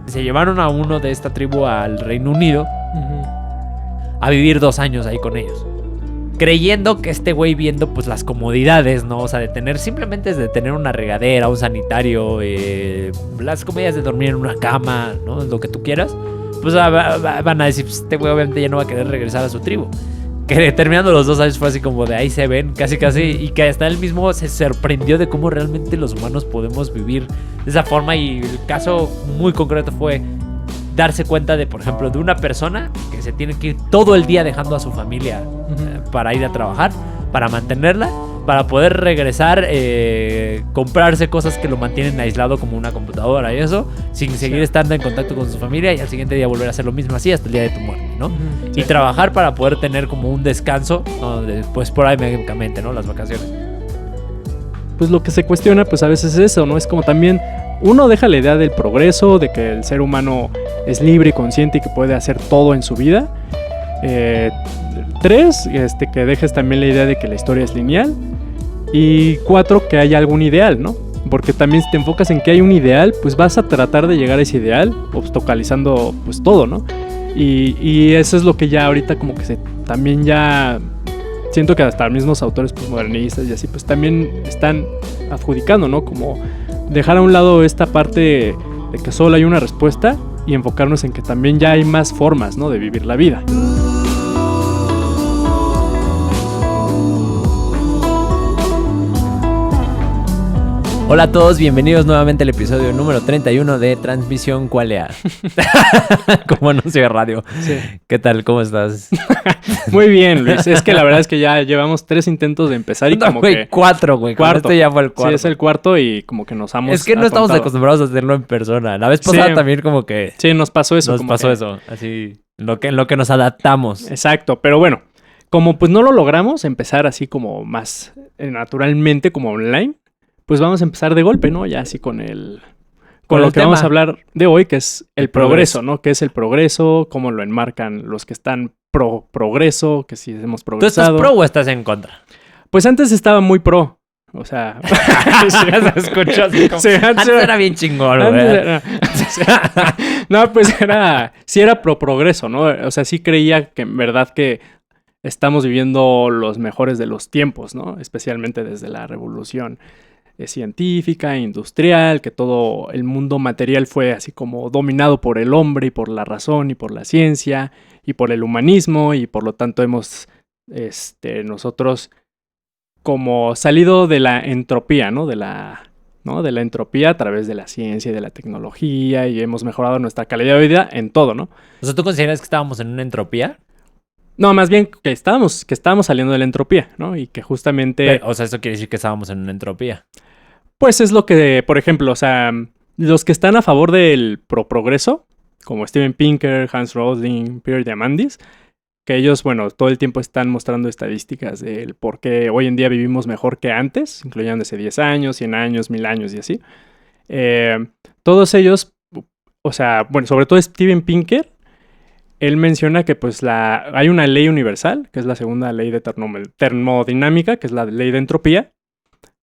se llevaron a uno de esta tribu al Reino Unido a vivir 2 años ahí con ellos. Creyendo que este güey, viendo pues las comodidades, ¿no? O sea, simplemente es de tener una regadera, un sanitario, las comodidades de dormir en una cama, ¿no? Lo que tú quieras. Pues van a decir, pues, este güey obviamente ya no va a querer regresar a su tribu. Que terminando los 2 años fue así como de ahí se ven, casi. Y que hasta él mismo se sorprendió de cómo realmente los humanos podemos vivir de esa forma. Y el caso muy concreto fue darse cuenta de, por ejemplo, de una persona que se tiene que ir todo el día dejando a su familia para ir a trabajar, para mantenerla, para poder regresar, comprarse cosas que lo mantienen aislado como una computadora y eso, sin seguir estando en contacto con su familia, y al siguiente día volver a hacer lo mismo así hasta el día de tu muerte, ¿no? Sí. Y trabajar para poder tener como un descanso, ¿no? Pues por ahí médicamente, ¿no? Las vacaciones. Pues lo que se cuestiona pues a veces es eso, ¿no? Es como también uno deja la idea del progreso, de que el ser humano es libre y consciente y que puede hacer todo en su vida. 3, que dejes también la idea de que la historia es lineal. Y 4, que haya algún ideal, ¿no? Porque también si te enfocas en que hay un ideal, pues vas a tratar de llegar a ese ideal, obstaculizando pues todo, ¿no? Y eso es lo que ya ahorita como que también ya siento que hasta los mismos autores pues, modernistas y así, pues también están adjudicando, ¿no? Como dejar a un lado esta parte de que solo hay una respuesta y enfocarnos en que también ya hay más formas, ¿no? De vivir la vida. Hola a todos, bienvenidos nuevamente al episodio número 31 de Transmisión Qualea. Como anuncio de radio. Sí. ¿Qué tal? ¿Cómo estás? Muy bien, Luis. Es que la verdad es que ya llevamos 3 intentos de empezar y no, como güey, que... 4, güey. Este ya fue el 4. Sí, es el 4 y como que nos hemos... Es que no estamos acostumbrados a hacerlo en persona. La vez pasada también como que... Sí, nos pasó eso. Así, en lo que nos adaptamos. Exacto, pero bueno, como pues no lo logramos empezar así como más naturalmente, como online, pues vamos a empezar de golpe, ¿no? Ya así con lo que vamos a hablar de hoy, que es el progreso, ¿no? ¿Qué es el progreso? ¿Cómo lo enmarcan los que están pro progreso? Que si hemos progresado. ¿Tú estás pro o estás en contra? Pues antes estaba muy pro. O sea... se escuchó así como... Sí, antes era bien chingón, güey. No, pues sí era pro progreso, ¿no? O sea, sí creía que en verdad que estamos viviendo los mejores de los tiempos, ¿no? Especialmente desde la revolución científica, industrial, que todo el mundo material fue así como dominado por el hombre y por la razón y por la ciencia y por el humanismo, y por lo tanto hemos nosotros como salido de la entropía, ¿no? De la entropía a través de la ciencia y de la tecnología, y hemos mejorado nuestra calidad de vida en todo, ¿no? O sea, ¿tú consideras que estábamos en una entropía? No, más bien que estábamos saliendo de la entropía, ¿no? Y que justamente... Pero, o sea, eso quiere decir que estábamos en una entropía. Pues es lo que, por ejemplo, o sea, los que están a favor del progreso, como Steven Pinker, Hans Rosling, Pierre Diamandis, que ellos, bueno, todo el tiempo están mostrando estadísticas del por qué hoy en día vivimos mejor que antes, incluyendo hace 10 años, 100 años, 1000 años y así. Todos ellos, o sea, bueno, sobre todo Steven Pinker, él menciona que pues hay una ley universal, que es la segunda ley de termodinámica, que es la ley de entropía,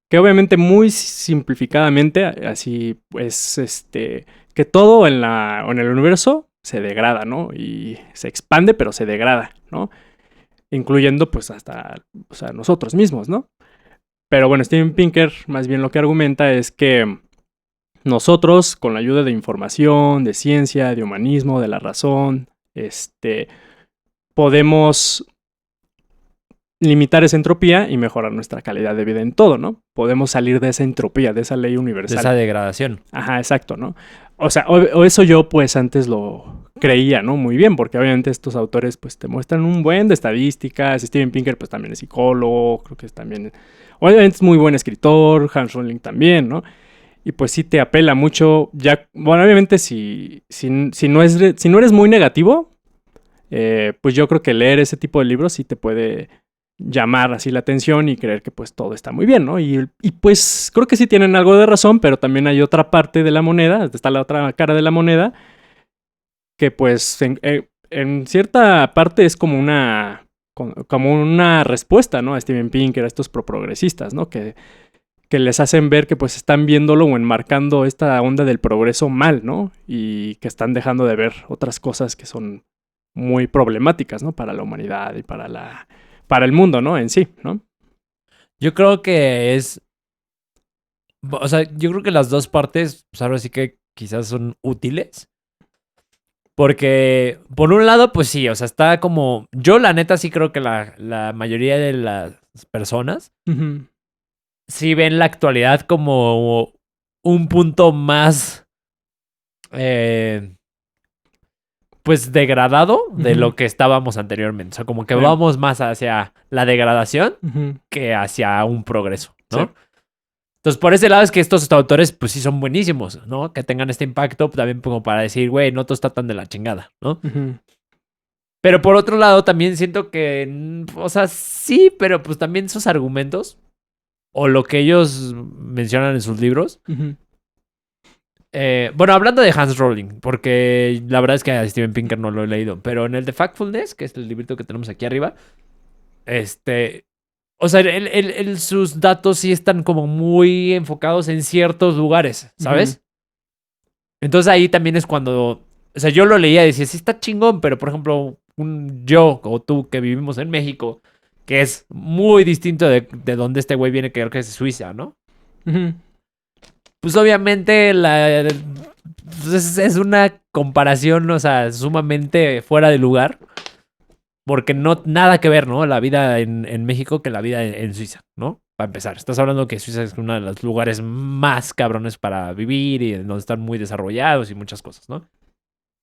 que obviamente muy simplificadamente, así pues, que todo en el universo se degrada, ¿no? Y se expande, pero se degrada, ¿no? Incluyendo pues hasta, o sea, nosotros mismos, ¿no? Pero bueno, Steven Pinker más bien lo que argumenta es que nosotros, con la ayuda de información, de ciencia, de humanismo, de la razón, podemos limitar esa entropía y mejorar nuestra calidad de vida en todo, ¿no? Podemos salir de esa entropía, de esa ley universal. De esa degradación. Ajá, exacto, ¿no? O sea, o eso yo pues antes lo creía, ¿no? Muy bien, porque obviamente estos autores pues te muestran un buen de estadísticas. Steven Pinker pues también es psicólogo, creo que es también... Obviamente es muy buen escritor, Hans Rosling también, ¿no? Y pues sí te apela mucho, ya, bueno, obviamente si no eres muy negativo, pues yo creo que leer ese tipo de libros sí te puede llamar así la atención y creer que pues todo está muy bien, ¿no? Y pues creo que sí tienen algo de razón, pero también hay otra parte de la moneda, está la otra cara de la moneda, que pues en cierta parte es como una respuesta, ¿no? A Steven Pinker, a estos progresistas, ¿no? Que que les hacen ver que pues están viéndolo o enmarcando esta onda del progreso mal, ¿no? Y que están dejando de ver otras cosas que son muy problemáticas, ¿no? Para la humanidad y para el mundo, ¿no? En sí, ¿no? Yo creo que o sea, yo creo que las dos partes, pues ahora sí que quizás son útiles. Porque, por un lado, pues sí, o sea, está como... Yo, la neta, sí creo que la mayoría de las personas Uh-huh. sí ven la actualidad como un punto más... pues degradado de lo que estábamos anteriormente. O sea, como que vamos más hacia la degradación que hacia un progreso, ¿no? Sí. Entonces, por ese lado es que estos autores, pues sí son buenísimos, ¿no? Que tengan este impacto también como para decir, güey, no todo está tan de la chingada, ¿no? Pero por otro lado, también siento que, o sea, sí, pero pues también sus argumentos o lo que ellos mencionan en sus libros. Bueno, hablando de Hans Rowling, porque la verdad es que a Steven Pinker no lo he leído, pero en el de Factfulness, que es el librito que tenemos aquí arriba, o sea, sus datos sí están como muy enfocados en ciertos lugares, ¿sabes? Entonces ahí también es cuando, o sea, yo lo leía y decía, sí está chingón, pero por ejemplo, yo o tú que vivimos en México, que es muy distinto de donde este güey viene, que creo que es de Suiza, ¿no? Pues obviamente es una comparación, o sea, sumamente fuera de lugar. Porque no, nada que ver, ¿no? La vida en México que la vida en Suiza, ¿no? Para empezar. Estás hablando que Suiza es uno de los lugares más cabrones para vivir y donde están muy desarrollados y muchas cosas, ¿no?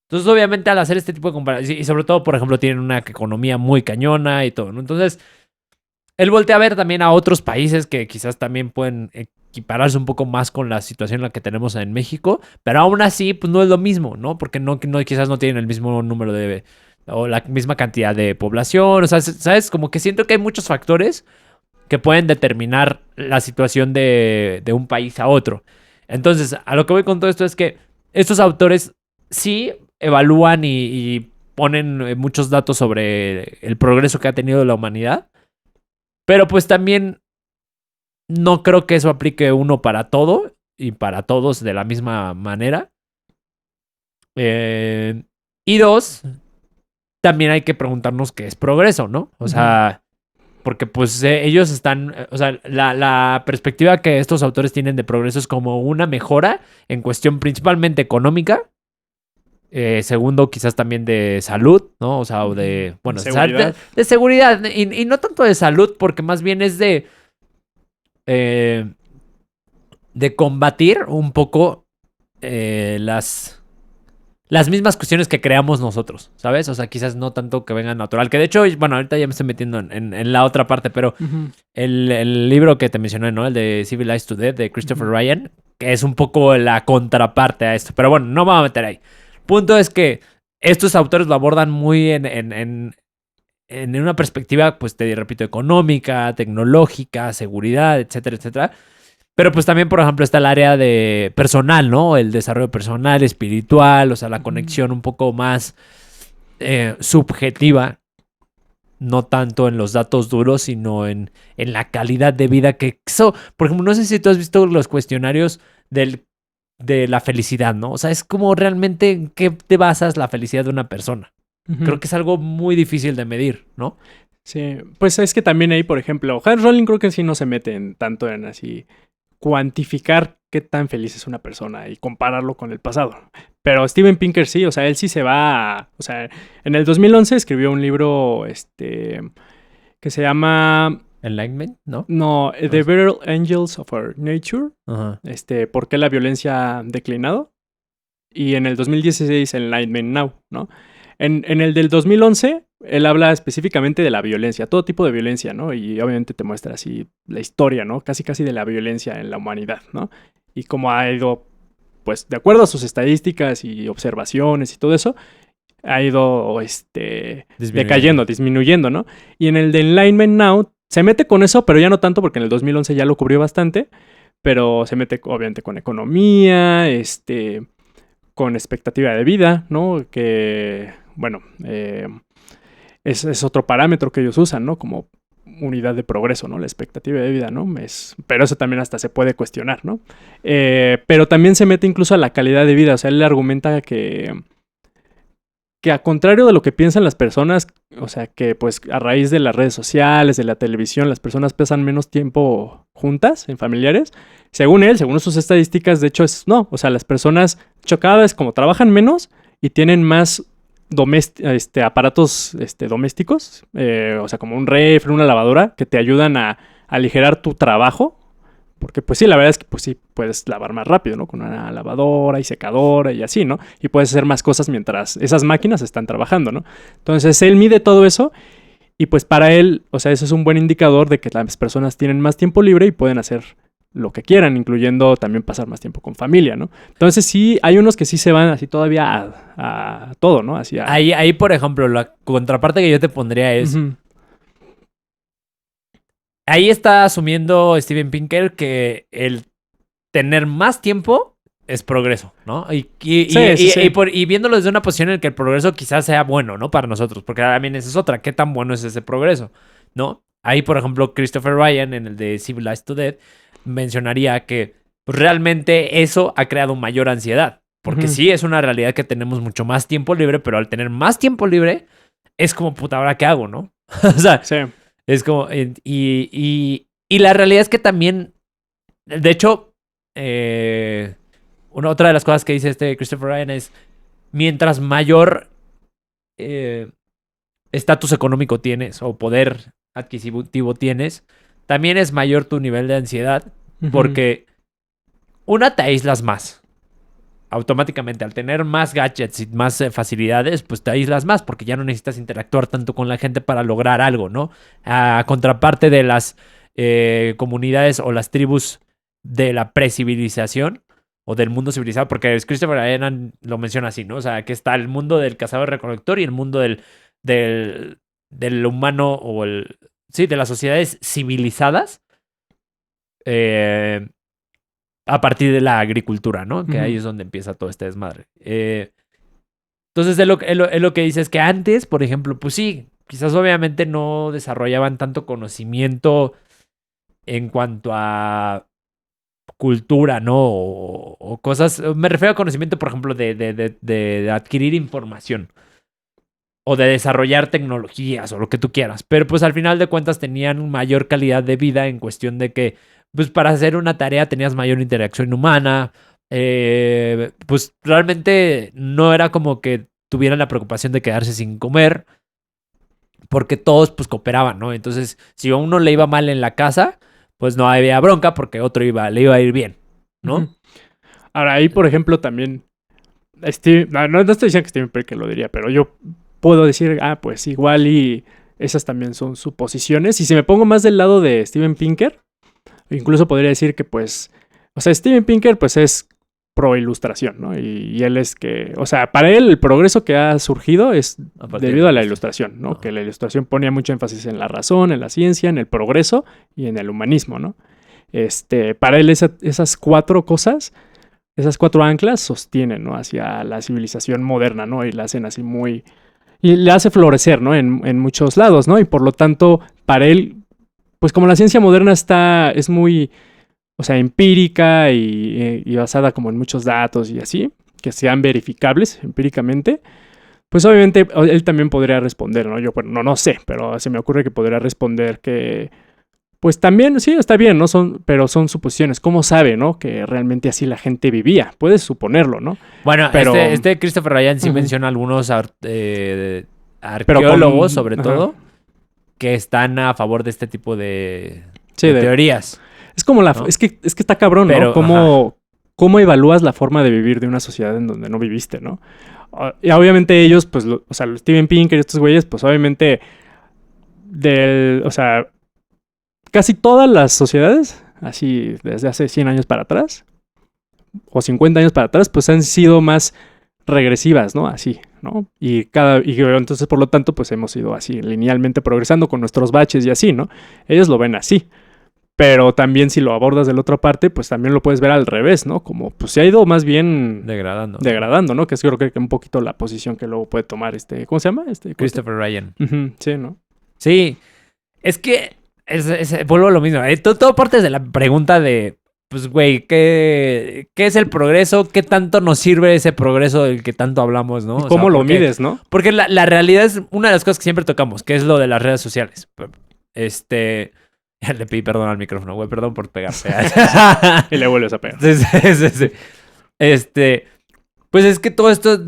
Entonces, obviamente, al hacer este tipo de comparaciones, y sobre todo, por ejemplo, tienen una economía muy cañona y todo, ¿no? Entonces, él voltea a ver también a otros países que quizás también pueden equipararse un poco más con la situación en la que tenemos en México, pero aún así, pues no es lo mismo, ¿no? Porque no, quizás no tienen el mismo número o la misma cantidad de población, o sea, ¿sabes? Como que siento que hay muchos factores que pueden determinar la situación de un país a otro. Entonces, a lo que voy con todo esto es que estos autores sí evalúan y ponen muchos datos sobre el progreso que ha tenido la humanidad, pero pues también no creo que eso aplique uno para todo y para todos de la misma manera. Y dos, también hay que preguntarnos qué es progreso, ¿no? O sea, porque pues ellos están, o sea, la perspectiva que estos autores tienen de progreso es como una mejora en cuestión principalmente económica. Segundo, quizás también de salud, ¿no? O sea, o de, bueno, seguridad. De seguridad. Y no tanto de salud, porque más bien es de combatir un poco las mismas cuestiones que creamos nosotros, ¿sabes? O sea, quizás no tanto que venga natural. Que de hecho, bueno, ahorita ya me estoy metiendo en la otra parte, pero el libro que te mencioné, ¿no? El de Civilized to Death de Christopher Ryan, que es un poco la contraparte a esto. Pero bueno, no me voy a meter ahí. Punto es que estos autores lo abordan muy en una perspectiva, pues te repito, económica, tecnológica, seguridad, etcétera, etcétera. Pero pues también, por ejemplo, está el área de personal, ¿no? El desarrollo personal, espiritual, o sea, la conexión un poco más subjetiva. No tanto en los datos duros, sino en la calidad de vida que... Por ejemplo, no sé si tú has visto los cuestionarios de la felicidad, ¿no? O sea, es como realmente en qué te basas la felicidad de una persona. Creo que es algo muy difícil de medir, ¿no? Sí, pues es que también ahí, por ejemplo, Hans Rowling creo que sí no se mete tanto en así cuantificar qué tan feliz es una persona y compararlo con el pasado. Pero Steven Pinker sí, o sea, él sí se va... O sea, en el 2011 escribió un libro que se llama... Enlightenment, ¿no? No, The Better Angels of Our Nature. ¿Por qué la violencia ha declinado? Y en el 2016 Enlightenment Now, ¿no? En el del 2011, él habla específicamente de la violencia, todo tipo de violencia, ¿no? Y obviamente te muestra así la historia, ¿no? Casi de la violencia en la humanidad, ¿no? Y cómo ha ido, pues, de acuerdo a sus estadísticas y observaciones y todo eso, ha ido, decayendo, disminuyendo, ¿no? Y en el de Enlightenment Now, se mete con eso, pero ya no tanto, porque en el 2011 ya lo cubrió bastante, pero se mete, obviamente, con economía, con expectativa de vida, ¿no? Que, bueno, es otro parámetro que ellos usan, ¿no? Como unidad de progreso, ¿no? La expectativa de vida, ¿no? Pero eso también hasta se puede cuestionar, ¿no? Pero también se mete incluso a la calidad de vida. O sea, él argumenta que a contrario de lo que piensan las personas, o sea, que pues a raíz de las redes sociales, de la televisión, las personas pasan menos tiempo juntas, en familiares. Según él, según sus estadísticas, de hecho no. O sea, las personas, de hecho, cada vez como trabajan menos y tienen más aparatos domésticos, o sea, como un refri, una lavadora, que te ayudan a aligerar tu trabajo. Porque pues sí, la verdad es que pues sí puedes lavar más rápido, ¿no? Con una lavadora y secadora y así, ¿no? Y puedes hacer más cosas mientras esas máquinas están trabajando, ¿no? Entonces él mide todo eso y pues para él, o sea, eso es un buen indicador de que las personas tienen más tiempo libre y pueden hacer lo que quieran, incluyendo también pasar más tiempo con familia, ¿no? Entonces sí, hay unos que sí se van así todavía a todo, ¿no? Ahí, por ejemplo, la contraparte que yo te pondría es... Uh-huh. Ahí está asumiendo Steven Pinker que el tener más tiempo es progreso, ¿no? Y viéndolo desde una posición en que el progreso quizás sea bueno, ¿no? Para nosotros, porque también esa es otra. ¿Qué tan bueno es ese progreso? ¿No? Ahí, por ejemplo, Christopher Ryan, en el de Civilized to Death, mencionaría que pues, realmente eso ha creado mayor ansiedad. Porque sí es una realidad que tenemos mucho más tiempo libre, pero al tener más tiempo libre, es como, puta, ¿ahora qué hago, no? O sea... Sí. Es como... Y la realidad es que también... De hecho, otra de las cosas que dice Christopher Ryan es... Mientras mayor estatus económico tienes o poder adquisitivo tienes, también es mayor tu nivel de ansiedad. Uh-huh. Porque te aíslas más. Automáticamente, al tener más gadgets y más facilidades, pues te aíslas más porque ya no necesitas interactuar tanto con la gente para lograr algo, ¿no? A contraparte de las comunidades o las tribus de la precivilización o del mundo civilizado, porque Christopher Ryan lo menciona así, ¿no? O sea, que está el mundo del cazador-recolector y el mundo del humano o de las sociedades civilizadas. A partir de la agricultura, ¿no? Que ahí es donde empieza todo este desmadre. Entonces, es lo que dice es que antes, por ejemplo, pues sí, quizás obviamente no desarrollaban tanto conocimiento en cuanto a cultura, ¿no? O cosas... Me refiero a conocimiento, por ejemplo, de adquirir información. O de desarrollar tecnologías o lo que tú quieras. Pero pues al final de cuentas tenían mayor calidad de vida en cuestión de que pues para hacer una tarea tenías mayor interacción humana. Pues realmente no era como que tuvieran la preocupación de quedarse sin comer. Porque todos pues cooperaban, ¿no? Entonces si a uno le iba mal en la casa, pues no había bronca porque otro le iba a ir bien, ¿no? Uh-huh. Ahora ahí, por ejemplo, también... no estoy diciendo que Steven Pinker lo diría, pero yo puedo decir, pues igual y esas también son suposiciones. Y si me pongo más del lado de Steven Pinker, incluso podría decir que pues, o sea, Steven Pinker pues es pro ilustración, ¿no? Y él es que, o sea, para él el progreso que ha surgido es debido a la ilustración, ¿no? Que la ilustración ponía mucho énfasis en la razón, en la ciencia, en el progreso y en el humanismo, ¿no? Para él esas cuatro cosas, esas cuatro anclas sostienen, ¿no? Hacia la civilización moderna, ¿no? Y la hacen así muy... Y le hace florecer, ¿no? En muchos lados, ¿no? Y por lo tanto, para él, pues como la ciencia moderna es muy, o sea, empírica y basada como en muchos datos y así, que sean verificables empíricamente, pues obviamente él también podría responder, ¿no? Yo, bueno, no sé, pero se me ocurre que podría responder que, pues también, sí, está bien, ¿no? Pero son suposiciones. ¿Cómo sabe, no? Que realmente así la gente vivía. Puedes suponerlo, ¿no? Bueno, pero... Christopher Ryan sí menciona algunos arqueólogos, sobre todo, que están a favor de este tipo de teorías. Es como ¿no? Es que está cabrón, ¿no? ¿Cómo evalúas la forma de vivir de una sociedad en donde no viviste, ¿no? Y obviamente ellos, pues, o sea, Steven Pinker y estos güeyes, pues obviamente o sea, casi todas las sociedades, así desde hace 100 años para atrás, o 50 años para atrás, pues han sido más regresivas, ¿no? Así, ¿no? Y entonces, por lo tanto, pues hemos ido así, linealmente progresando con nuestros baches y así, ¿no? Ellos lo ven así. Pero también si lo abordas de la otra parte, pues también lo puedes ver al revés, ¿no? Como pues se ha ido más bien... Degradando, ¿no? Que es creo que un poquito la posición que luego puede tomar ¿cómo se llama? Christopher Ryan. Sí, ¿no? Sí. Es que vuelvo a lo mismo. Todo parte de la pregunta de, pues, güey, ¿qué es el progreso? ¿Qué tanto nos sirve ese progreso del que tanto hablamos, no? ¿Y cómo lo mides, no? Porque la realidad es una de las cosas que siempre tocamos, que es lo de las redes sociales. Le pedí perdón al micrófono, güey, perdón por pegarte. Y le vuelves a pegar. Sí. Pues es que todo esto,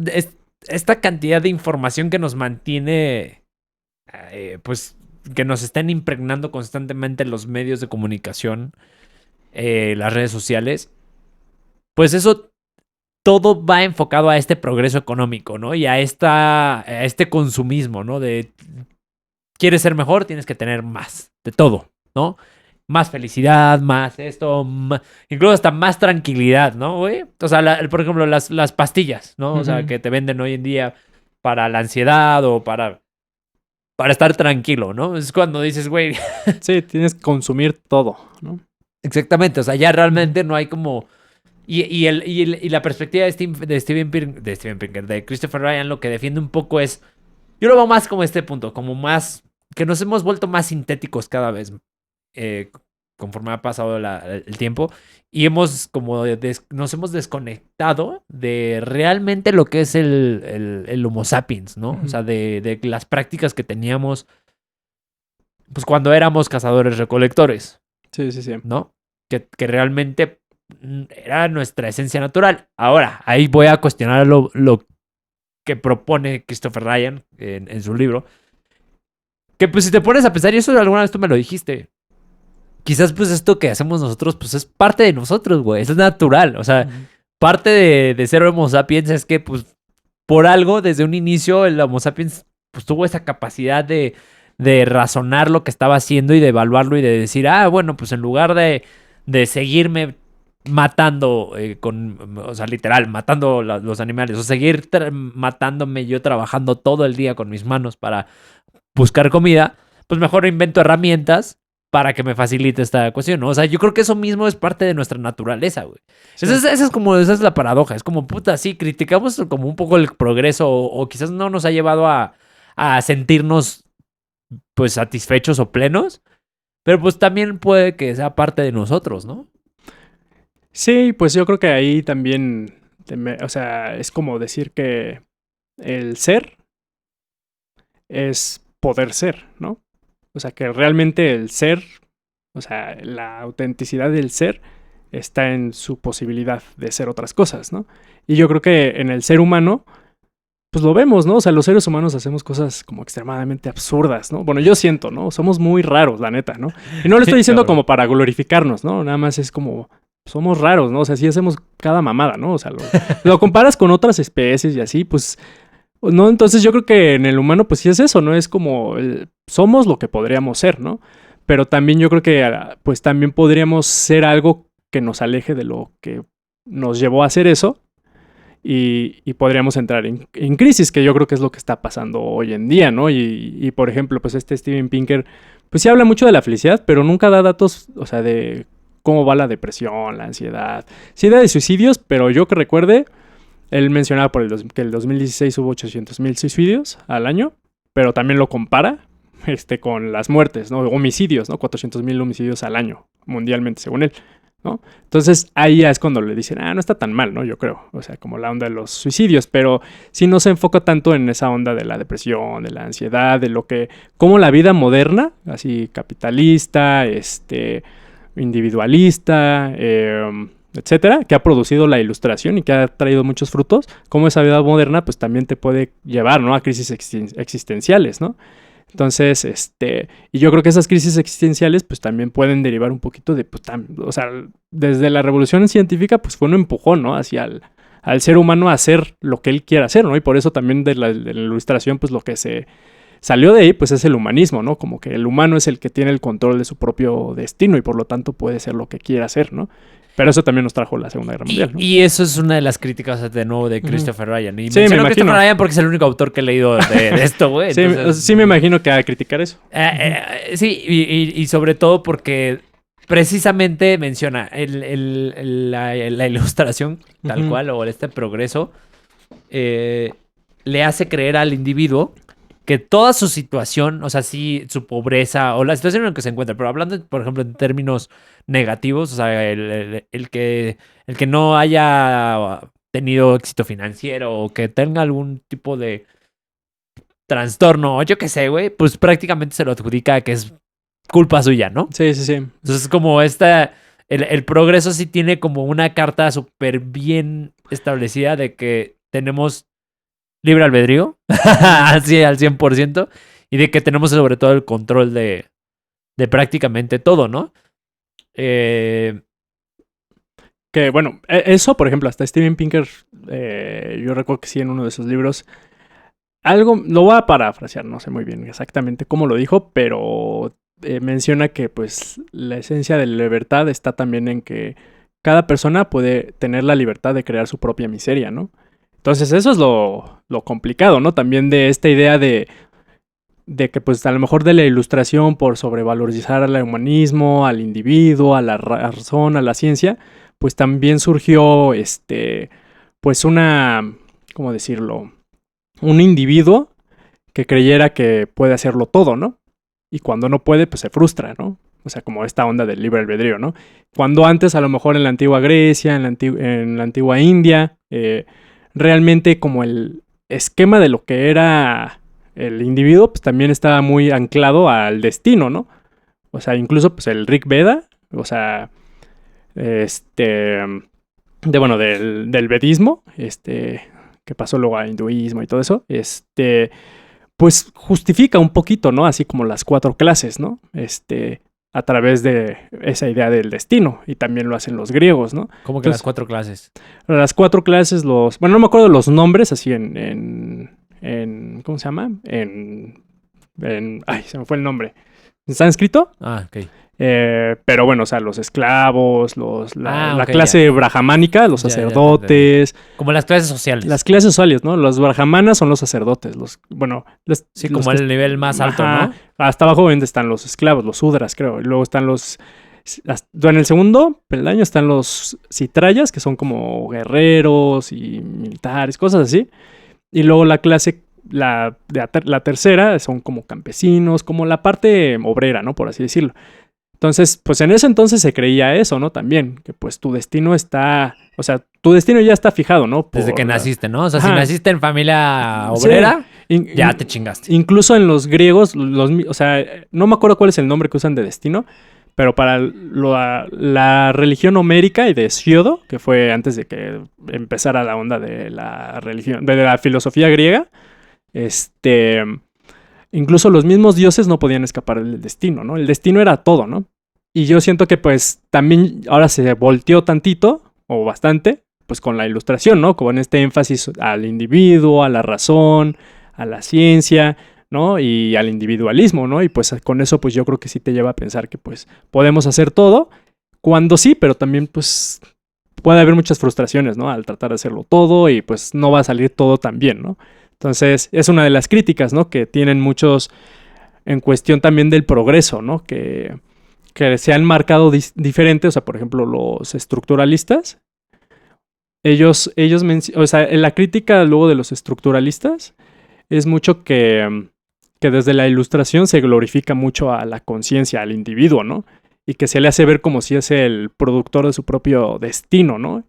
esta cantidad de información que nos mantiene, pues, que nos están impregnando constantemente los medios de comunicación, las redes sociales, pues eso todo va enfocado a este progreso económico, ¿no? Y a este consumismo, ¿no? De, quieres ser mejor, tienes que tener más, de todo, ¿no? Más felicidad, más esto, incluso hasta más tranquilidad, ¿no, güey? O sea, por ejemplo, las pastillas, ¿no? O sea, que te venden hoy en día para la ansiedad o para estar tranquilo, ¿no? Es cuando dices, güey. Sí, tienes que consumir todo, ¿no? Exactamente, o sea, ya realmente no hay como... Y la perspectiva de Steven Pinker, de Christopher Ryan, lo que defiende un poco es... Yo lo veo más como este punto, como más... Que nos hemos vuelto más sintéticos cada vez, conforme ha pasado el tiempo. Y nos hemos desconectado de realmente lo que es el Homo sapiens, ¿no? Uh-huh. O sea, de las prácticas que teníamos, pues cuando éramos cazadores-recolectores. Sí. ¿No? Que realmente era nuestra esencia natural. Ahora, ahí voy a cuestionar lo que propone Christopher Ryan en su libro. Que pues si te pones a pensar, y eso alguna vez tú me lo dijiste, quizás pues esto que hacemos nosotros pues es parte de nosotros, güey. Es natural. O sea, parte de ser Homo sapiens es que pues por algo desde un inicio el Homo sapiens pues tuvo esa capacidad de razonar lo que estaba haciendo y de evaluarlo y de decir, bueno, pues en lugar de seguirme matando o sea, literal, matando los animales, o seguir matándome yo trabajando todo el día con mis manos para buscar comida, pues mejor invento herramientas para que me facilite esta cuestión, ¿no? O sea, yo creo que eso mismo es parte de nuestra naturaleza, güey. Sí. Esa es la paradoja. Es como, puta, sí, criticamos como un poco el progreso o quizás no nos ha llevado a sentirnos pues satisfechos o plenos, pero pues también puede que sea parte de nosotros, ¿no? Sí, pues yo creo que ahí también, o sea, es como decir que el ser es poder ser, ¿no? O sea, que realmente el ser, o sea, la autenticidad del ser está en su posibilidad de ser otras cosas, ¿no? Y yo creo que en el ser humano, pues lo vemos, ¿no? O sea, los seres humanos hacemos cosas como extremadamente absurdas, ¿no? Bueno, yo siento, ¿no? Somos muy raros, la neta, ¿no? Y no lo estoy diciendo como para glorificarnos, ¿no? Nada más es como, somos raros, ¿no? O sea, sí hacemos cada mamada, ¿no? O sea, lo comparas con otras especies y así, pues, ¿no? Entonces yo creo que en el humano, pues sí es eso, ¿no? Es como, somos lo que podríamos ser, ¿no? Pero también yo creo que, pues también podríamos ser algo que nos aleje de lo que nos llevó a hacer eso. Y podríamos entrar en crisis, que yo creo que es lo que está pasando hoy en día, ¿no? Y por ejemplo, pues Steven Pinker, pues sí habla mucho de la felicidad, pero nunca da datos, o sea, de cómo va la depresión, la ansiedad. Sí da de suicidios, pero yo que recuerde, él mencionaba que el 2016 hubo 800,000 suicidios al año, pero también lo compara con las muertes, ¿no? Homicidios, ¿no? 400,000 homicidios al año, mundialmente, según él, ¿no? Entonces ahí ya es cuando le dicen, no está tan mal, ¿no? Yo creo, o sea, como la onda de los suicidios, pero sí no se enfoca tanto en esa onda de la depresión, de la ansiedad, de lo que, como la vida moderna, así capitalista, individualista, etcétera, que ha producido la ilustración y que ha traído muchos frutos, como esa vida moderna pues también te puede llevar, ¿no? A crisis existenciales, ¿no? Entonces, y yo creo que esas crisis existenciales pues también pueden derivar un poquito de, pues, o sea, desde la revolución científica pues fue un empujón, ¿no? Hacia al ser humano a hacer lo que él quiera hacer, ¿no? Y por eso también de la ilustración pues lo que se salió de ahí pues es el humanismo, ¿no? Como que el humano es el que tiene el control de su propio destino y por lo tanto puede ser lo que quiera hacer, ¿no? Pero eso también nos trajo la Segunda Guerra Mundial, ¿no? Y eso es una de las críticas de nuevo de Christopher Ryan. Y sí, me imagino. Christopher Ryan porque es el único autor que he leído de esto, güey. Sí, me imagino que a criticar eso. Sí, y sobre todo porque precisamente menciona la ilustración tal cual o este progreso le hace creer al individuo que toda su situación, o sea, sí, su pobreza o la situación en la que se encuentra, pero hablando, por ejemplo, en términos negativos, o sea, el que no haya tenido éxito financiero o que tenga algún tipo de trastorno o yo qué sé, güey, pues prácticamente se lo adjudica a que es culpa suya, ¿no? Sí, sí, sí. Entonces, como el progreso sí tiene como una carta súper bien establecida de que tenemos libre albedrío, así al 100%, y de que tenemos sobre todo el control de prácticamente todo, ¿no? Que bueno, eso, por ejemplo, hasta Steven Pinker, yo recuerdo que sí, en uno de sus libros, algo, lo voy a parafrasear, no sé muy bien exactamente cómo lo dijo, pero menciona que pues la esencia de la libertad está también en que cada persona puede tener la libertad de crear su propia miseria, ¿no? Entonces eso es lo complicado, ¿no? También de esta idea de que pues a lo mejor de la ilustración por sobrevalorizar al humanismo, al individuo, a la razón, a la ciencia, pues también surgió pues ¿cómo decirlo? Un individuo que creyera que puede hacerlo todo, ¿no? Y cuando no puede, pues se frustra, ¿no? O sea, como esta onda del libre albedrío, ¿no? Cuando antes, a lo mejor en la antigua Grecia, en la antigua India, realmente como el esquema de lo que era el individuo, pues también estaba muy anclado al destino, ¿no? O sea, incluso pues el Rig Veda, o sea, del vedismo, que pasó luego a hinduismo y todo eso, pues justifica un poquito, ¿no? Así como las 4 clases, ¿no? A través de esa idea del destino. Y también lo hacen los griegos, ¿no? ¿Cómo que las 4 clases? Las 4 clases, bueno, no me acuerdo los nombres, así ¿cómo se llama? Ay, se me fue el nombre. ¿En sánscrito? Ah, ok. Pero bueno, o sea, los esclavos, la ok, clase ya. brahmánica, los Ya, sacerdotes. Como las clases sociales. Las clases sociales, ¿no? Los brahmanas son los sacerdotes. Sí, como el nivel más alto, ¿no? Hasta abajo obviamente están los esclavos, los sudras, creo. Y luego están en el segundo peldaño están los citrayas, que son como guerreros y militares, cosas así. Y luego la tercera son como campesinos, como la parte obrera, ¿no? Por así decirlo. Entonces, pues en ese entonces se creía eso, ¿no? También, que pues tu destino tu destino ya está fijado, ¿no? Desde que naciste, ¿no? O sea, si naciste en familia obrera, sí. ya te chingaste. Incluso en los griegos, o sea, no me acuerdo cuál es el nombre que usan de destino, pero para la religión homérica y de Hesíodo, que fue antes de que empezara la onda de la religión, de la filosofía griega, incluso los mismos dioses no podían escapar del destino, ¿no? El destino era todo, ¿no? Y yo siento que pues también ahora se volteó tantito, o bastante, pues con la ilustración, ¿no? Con este énfasis al individuo, a la razón, a la ciencia, ¿no? Y al individualismo, ¿no? Y pues con eso pues yo creo que sí te lleva a pensar que pues podemos hacer todo, cuando sí, pero también pues puede haber muchas frustraciones, ¿no? Al tratar de hacerlo todo y pues no va a salir todo tan bien, ¿no? Entonces, es una de las críticas, ¿no? Que tienen muchos en cuestión también del progreso, ¿no? Que se han marcado diferentes, o sea, por ejemplo, los estructuralistas. O sea, en la crítica luego de los estructuralistas es mucho que desde la ilustración se glorifica mucho a la conciencia, al individuo, ¿no? Y que se le hace ver como si es el productor de su propio destino, ¿no?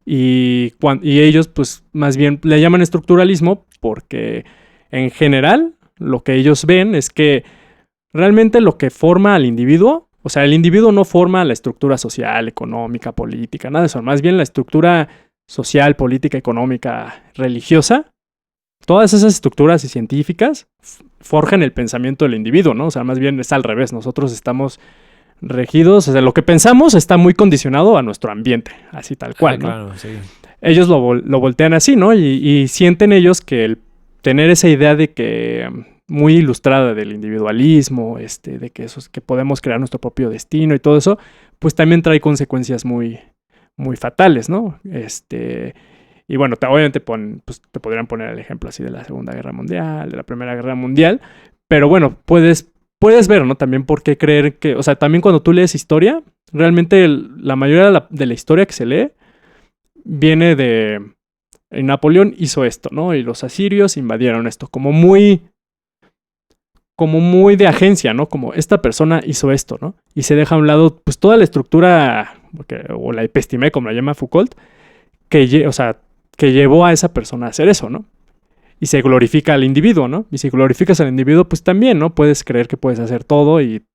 Y ellos, pues, más bien le llaman estructuralismo porque, en general, lo que ellos ven es que realmente lo que forma al individuo, o sea, el individuo no forma la estructura social, económica, política, nada de eso. Más bien la estructura social, política, económica, religiosa, todas esas estructuras y científicas forjan el pensamiento del individuo, ¿no? O sea, más bien es al revés. Nosotros estamos regidos, o sea, lo que pensamos está muy condicionado a nuestro ambiente, así tal cual, ¿no? Claro, sí. Ellos lo voltean así, ¿no? Y sienten ellos que el tener esa idea de que muy ilustrada del individualismo, de que podemos crear nuestro propio destino y todo eso, pues también trae consecuencias muy, muy fatales, ¿no? Y bueno, obviamente pues, te podrían poner el ejemplo así de la Segunda Guerra Mundial, de la Primera Guerra Mundial, pero bueno, puedes ver, ¿no? También por qué creer que, o sea, también cuando tú lees historia, realmente la mayoría de la historia que se lee viene de Napoleón hizo esto, ¿no? Y los asirios invadieron esto, como muy como muy de agencia, ¿no? Como esta persona hizo esto, ¿no? Y se deja a un lado pues toda la estructura, o la episteme, como la llama Foucault, que llevó a esa persona a hacer eso, ¿no? Y se glorifica al individuo, ¿no? Y si glorificas al individuo, pues también, ¿no? Puedes creer que puedes hacer todo y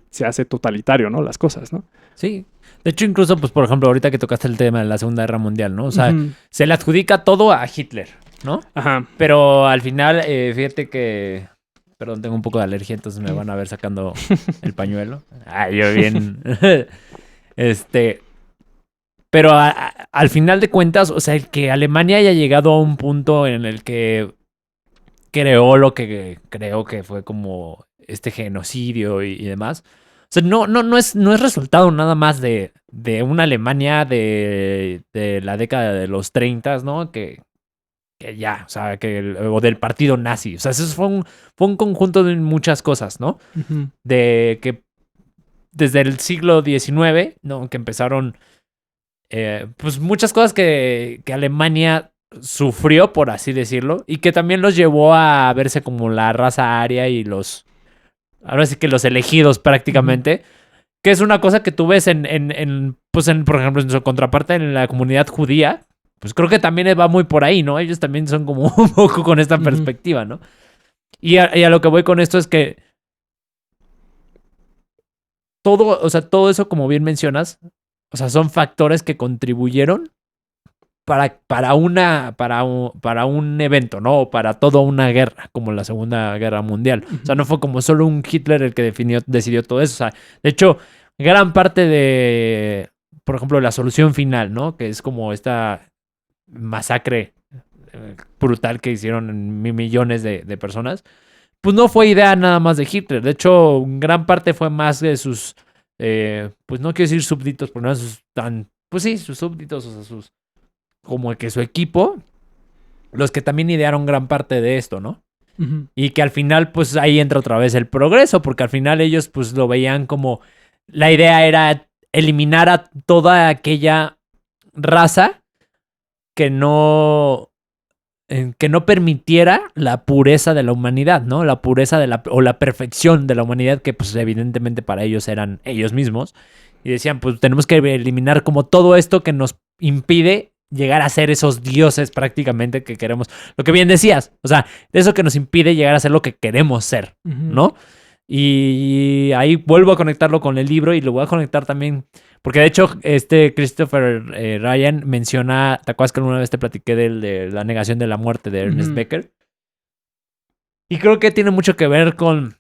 se hace totalitario, ¿no? Las cosas, ¿no? Sí. De hecho, incluso, pues, por ejemplo, ahorita que tocaste el tema de la Segunda Guerra Mundial, ¿no? O sea, Ujú. se le adjudica todo a Hitler, ¿no? Ajá. Pero al final, fíjate que... Perdón, tengo un poco de alergia, entonces me van a ver sacando el pañuelo. Ay, yo bien... Pero al final de cuentas, o sea, el que Alemania haya llegado a un punto en el que creó lo que creo que fue como este genocidio y demás. O sea, no es resultado nada más de una Alemania de la década de los 30, ¿no? Que ya, o sea, o del partido nazi. O sea, eso fue un conjunto de muchas cosas, ¿no? Ujú. De que desde el siglo XIX, ¿no? Que empezaron, pues muchas cosas que Alemania sufrió, por así decirlo, y que también los llevó a verse como la raza aria y ahora sí que los elegidos prácticamente, que es una cosa que tú ves por ejemplo, en su contraparte en la comunidad judía, pues creo que también va muy por ahí, ¿no? Ellos también son como un poco con esta perspectiva, ¿no? Y a lo que voy con esto es que todo eso, como bien mencionas, o sea, son factores que contribuyeron para un evento, ¿no? O para toda una guerra, como la Segunda Guerra Mundial. O sea, no fue como solo un Hitler el que decidió todo eso. O sea, de hecho, gran parte de, por ejemplo, la solución final, ¿no? Que es como esta masacre brutal que hicieron en millones de personas, pues no fue idea nada más de Hitler. De hecho, gran parte fue más de sus, pues no quiero decir súbditos, pero no sus pues sí, sus súbditos, o sea, como que su equipo, los que también idearon gran parte de esto, ¿no? Ujú. Y que al final, pues ahí entra otra vez el progreso, porque al final ellos pues lo veían como, la idea era eliminar a toda aquella raza que no permitiera la pureza de la humanidad, ¿no? La pureza o la perfección de la humanidad, que pues evidentemente para ellos eran ellos mismos. Y decían, pues tenemos que eliminar como todo esto que nos impide llegar a ser esos dioses prácticamente que queremos. Lo que bien decías, o sea, eso que nos impide llegar a ser lo que queremos ser, ¿no? Y ahí vuelvo a conectarlo con el libro y lo voy a conectar también, porque de hecho Christopher Ryan menciona, ¿te acuerdas que alguna vez te platiqué de la negación de la muerte de Ernest Becker? Y creo que tiene mucho que ver con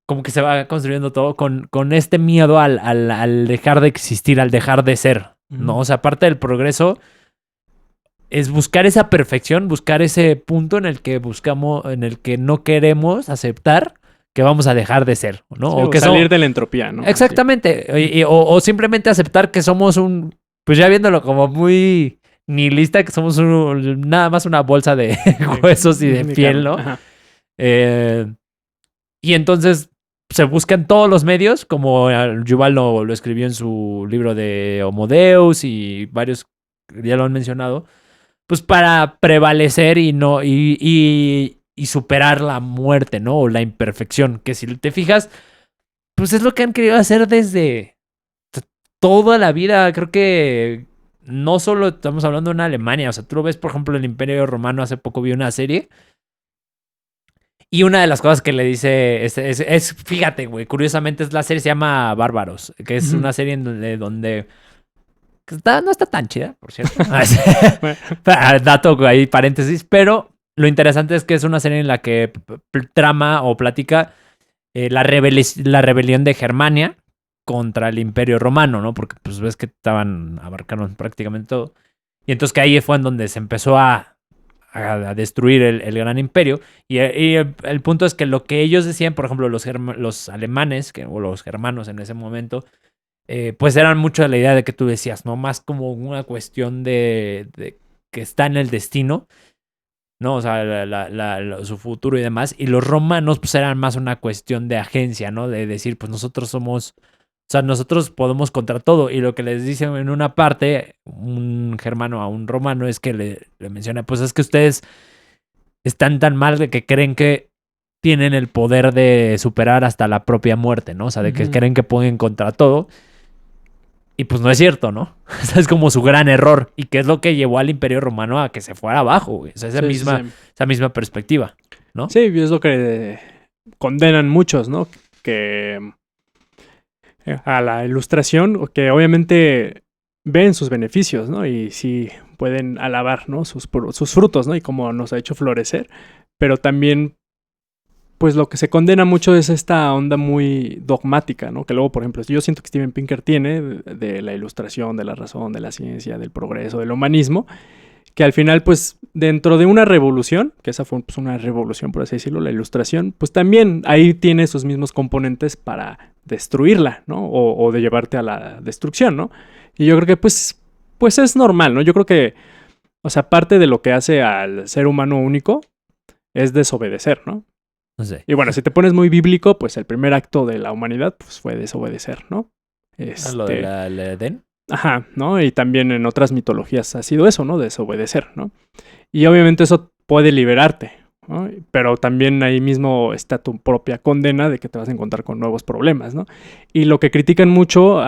como que se va construyendo todo con este miedo al dejar de existir, al dejar de ser, ¿no? O sea, parte del progreso es buscar esa perfección, buscar ese punto en el que no queremos aceptar que vamos a dejar de ser, ¿no? Sí, o que salir de la entropía, ¿no? Exactamente. O simplemente aceptar que somos pues ya viéndolo como muy nihilista, que somos nada más una bolsa de huesos y de piel, ¿no? Y entonces se buscan todos los medios, como Yuval lo escribió en su libro de Homo Deus y varios ya lo han mencionado, pues para prevalecer y superar la muerte, ¿no? O la imperfección, que si te fijas, pues es lo que han querido hacer desde toda la vida. Creo que no solo estamos hablando de una Alemania, o sea, tú lo ves, por ejemplo, el Imperio Romano, hace poco vi una serie. Y una de las cosas que le dice fíjate, güey, curiosamente la serie se llama Bárbaros, que es una serie donde no está tan chida, por cierto. Dato ahí, paréntesis. Pero lo interesante es que es una serie en la que trama o platica la rebelión de Germania contra el Imperio Romano, ¿no? Porque pues ves que abarcaron prácticamente todo. Y entonces que ahí fue en donde se empezó a destruir el gran imperio. Y el punto es que lo que ellos decían, por ejemplo, los alemanes, o los germanos en ese momento, pues eran mucho de la idea de que tú decías, ¿no? Más como una cuestión de que está en el destino, ¿no? O sea, su futuro y demás. Y los romanos, pues eran más una cuestión de agencia, ¿no? De decir, pues nosotros somos, o sea, nosotros podemos contra todo. Y lo que les dicen en una parte, un germano a un romano, es que le menciona, pues es que ustedes están tan mal de que creen que tienen el poder de superar hasta la propia muerte, ¿no? O sea, de que creen que pueden contra todo. Y pues no es cierto, ¿no? O sea, es como su gran error. Y que es lo que llevó al Imperio Romano a que se fuera abajo, güey. O sea, esa misma perspectiva, ¿no? Sí, es lo que condenan muchos, ¿no? Que a la ilustración, que obviamente ven sus beneficios, ¿no? Y sí pueden alabar, ¿no? Sus frutos, ¿no? Y cómo nos ha hecho florecer. Pero también, pues lo que se condena mucho es esta onda muy dogmática, ¿no? Que luego, por ejemplo, yo siento que Steven Pinker tiene de la ilustración, de la razón, de la ciencia, del progreso, del humanismo, que al final, pues, dentro de una revolución, que esa fue pues, una revolución, por así decirlo, la ilustración, pues también ahí tiene sus mismos componentes para destruirla, ¿no? O de llevarte a la destrucción, ¿no? Y yo creo que, pues es normal, ¿no? Yo creo que, o sea, parte de lo que hace al ser humano único es desobedecer, ¿no? No sé. Y bueno, si te pones muy bíblico, pues el primer acto de la humanidad pues, fue desobedecer, ¿no? ¿Lo de la Edén? Ajá, ¿no? Y también en otras mitologías ha sido eso, ¿no? Desobedecer, ¿no? Y obviamente eso puede liberarte, ¿no? Pero también ahí mismo está tu propia condena de que te vas a encontrar con nuevos problemas, ¿no? Y lo que critican mucho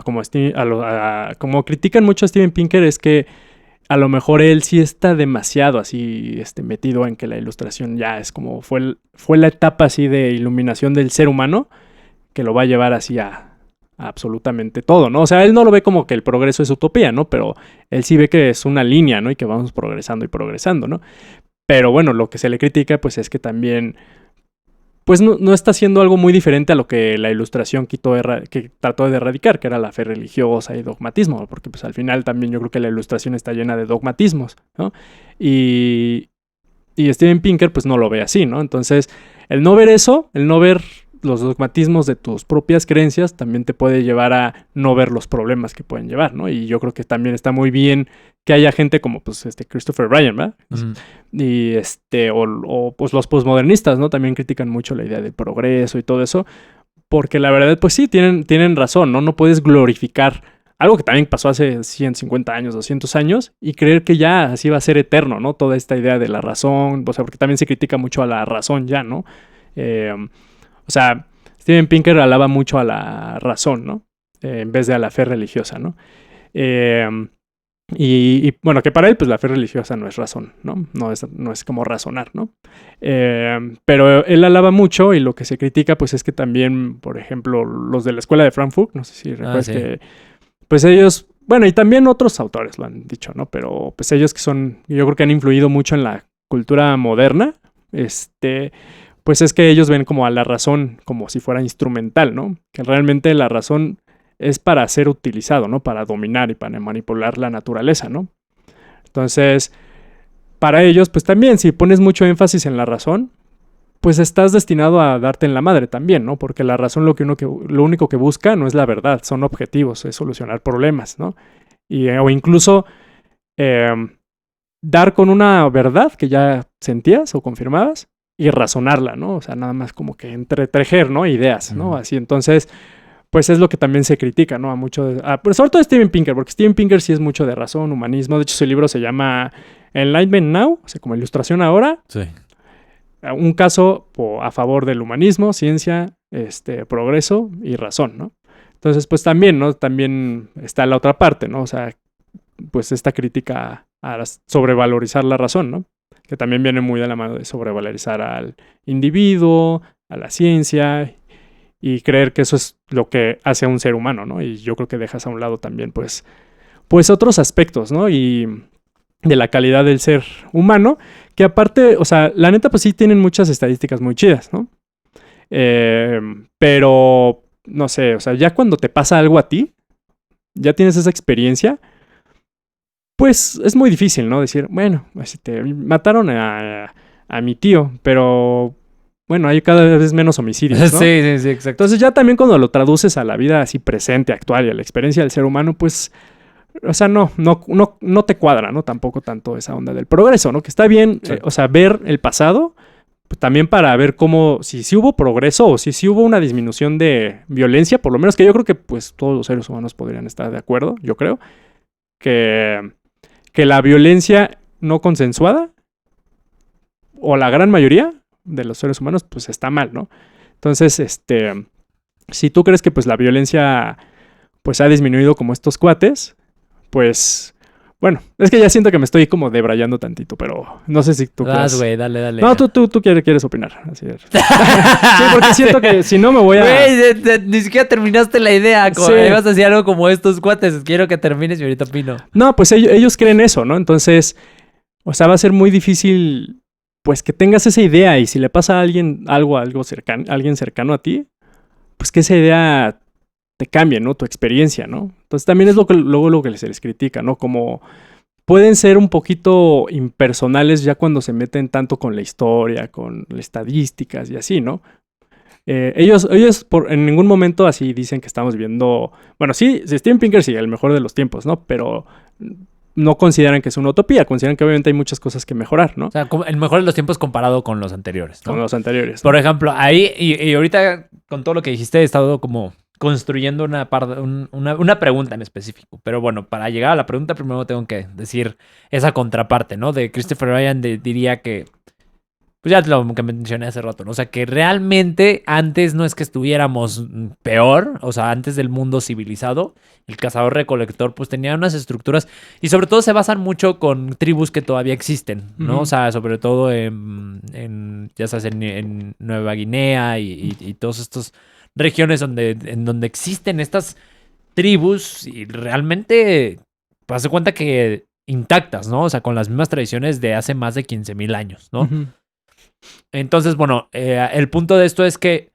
como critican mucho a Steven Pinker es que a lo mejor él sí está demasiado así metido en que la ilustración ya es como fue la etapa así de iluminación del ser humano que lo va a llevar así a absolutamente todo, ¿no? O sea, él no lo ve como que el progreso es utopía, ¿no? Pero él sí ve que es una línea, ¿no? Y que vamos progresando y progresando, ¿no? Pero bueno, lo que se le critica pues es que también pues no está haciendo algo muy diferente a lo que la ilustración que trató de erradicar, que era la fe religiosa y dogmatismo, porque pues al final también yo creo que la ilustración está llena de dogmatismos, ¿no? Y Steven Pinker pues no lo ve así, ¿no? Entonces, el no ver eso, el no ver los dogmatismos de tus propias creencias también te puede llevar a no ver los problemas que pueden llevar, ¿no? Y yo creo que también está muy bien que haya gente como pues Christopher Ryan, ¿verdad? Y pues los posmodernistas, ¿no? También critican mucho la idea del progreso y todo eso, porque la verdad pues sí, tienen razón, ¿no? No puedes glorificar algo que también pasó hace 150 años, 200 años, y creer que ya así va a ser eterno, ¿no? Toda esta idea de la razón, o sea, porque también se critica mucho a la razón ya, ¿no? O sea, Steven Pinker alaba mucho a la razón, ¿no? En vez de a la fe religiosa, ¿no? Y bueno, que para él, pues la fe religiosa no es razón, ¿no? No es como razonar, ¿no? Pero él alaba mucho y lo que se critica, pues es que también, por ejemplo, los de la escuela de Frankfurt, no sé si recuerdas que, pues ellos, bueno, y también otros autores lo han dicho, ¿no? Pero pues ellos que son, yo creo que han influido mucho en la cultura moderna, pues es que ellos ven como a la razón como si fuera instrumental, ¿no? Que realmente la razón es para ser utilizado, ¿no? Para dominar y para manipular la naturaleza, ¿no? Entonces, para ellos, pues también, si pones mucho énfasis en la razón, pues estás destinado a darte en la madre también, ¿no? Porque la razón lo único que busca no es la verdad, son objetivos, es solucionar problemas, ¿no? O incluso dar con una verdad que ya sentías o confirmabas y razonarla, ¿no? O sea, nada más como que entretejer, ¿no? Ideas, ¿no? Así, entonces, pues es lo que también se critica, ¿no? Pero sobre todo Steven Pinker, porque Steven Pinker sí es mucho de razón, humanismo. De hecho, su libro se llama Enlightenment Now, o sea, como ilustración ahora. Sí. Un caso a favor del humanismo, ciencia, progreso y razón, ¿no? Entonces, pues también, ¿no? También está la otra parte, ¿no? O sea, pues esta crítica a sobrevalorizar la razón, ¿no? Que también viene muy de la mano de sobrevalorizar al individuo, a la ciencia y creer que eso es lo que hace a un ser humano, ¿no? Y yo creo que dejas a un lado también, pues otros aspectos, ¿no? Y de la calidad del ser humano, que aparte, o sea, la neta, pues sí tienen muchas estadísticas muy chidas, ¿no? Pero, no sé, o sea, ya cuando te pasa algo a ti, ya tienes esa experiencia, pues es muy difícil, ¿no? Decir, bueno, mataron a mi tío, pero bueno, hay cada vez menos homicidios, ¿no? Sí, exacto. Entonces ya también cuando lo traduces a la vida así presente, actual y a la experiencia del ser humano, pues, o sea, no te cuadra, ¿no? Tampoco tanto esa onda del progreso, ¿no? Que está bien, sí. O sea, ver el pasado, pues, también para ver cómo, si hubo progreso o si hubo una disminución de violencia, por lo menos que yo creo que pues todos los seres humanos podrían estar de acuerdo, yo creo, que la violencia no consensuada, o la gran mayoría, de los seres humanos, pues está mal, ¿no? Entonces, si tú crees que pues la violencia pues ha disminuido como estos cuates, pues bueno, es que ya siento que me estoy como debrayando tantito, pero no sé si tú crees. Güey, dale. No, tú quieres opinar. Así es. Sí, porque siento que si no me voy a... Güey, ni siquiera terminaste la idea. Sí. Ibas a decir algo como estos cuates. Quiero que termines y ahorita opino. No, pues ellos creen eso, ¿no? Entonces, o sea, va a ser muy difícil pues que tengas esa idea y si le pasa a alguien algo cercano, alguien cercano a ti, pues que esa idea te cambie, ¿no? Tu experiencia, ¿no? Entonces también es luego lo que se les critica, ¿no? Como pueden ser un poquito impersonales ya cuando se meten tanto con la historia, con las estadísticas y así, ¿no? Ellos en ningún momento así dicen que estamos viviendo... Bueno, sí, Steven Pinker sí, el mejor de los tiempos, ¿no? Pero no consideran que es una utopía, consideran que obviamente hay muchas cosas que mejorar, ¿no? O sea, el mejor de los tiempos comparado con los anteriores, ¿no? Con los anteriores, ¿no? Por ejemplo, ahí, y ahorita con todo lo que dijiste, he estado como construyendo una pregunta en específico. Pero bueno, para llegar a la pregunta primero tengo que decir esa contraparte, ¿no? De Christopher Ryan diría que, pues ya lo que mencioné hace rato, ¿no? O sea, que realmente antes no es que estuviéramos peor, o sea, antes del mundo civilizado, el cazador-recolector pues tenía unas estructuras y sobre todo se basan mucho con tribus que todavía existen, ¿no? O sea, sobre todo ya sabes, en Nueva Guinea y todos estos regiones en donde existen estas tribus y realmente, pues, se cuenta que intactas, ¿no? O sea, con las mismas tradiciones de hace más de 15,000 años, ¿no? Uh-huh. Entonces, bueno, el punto de esto es que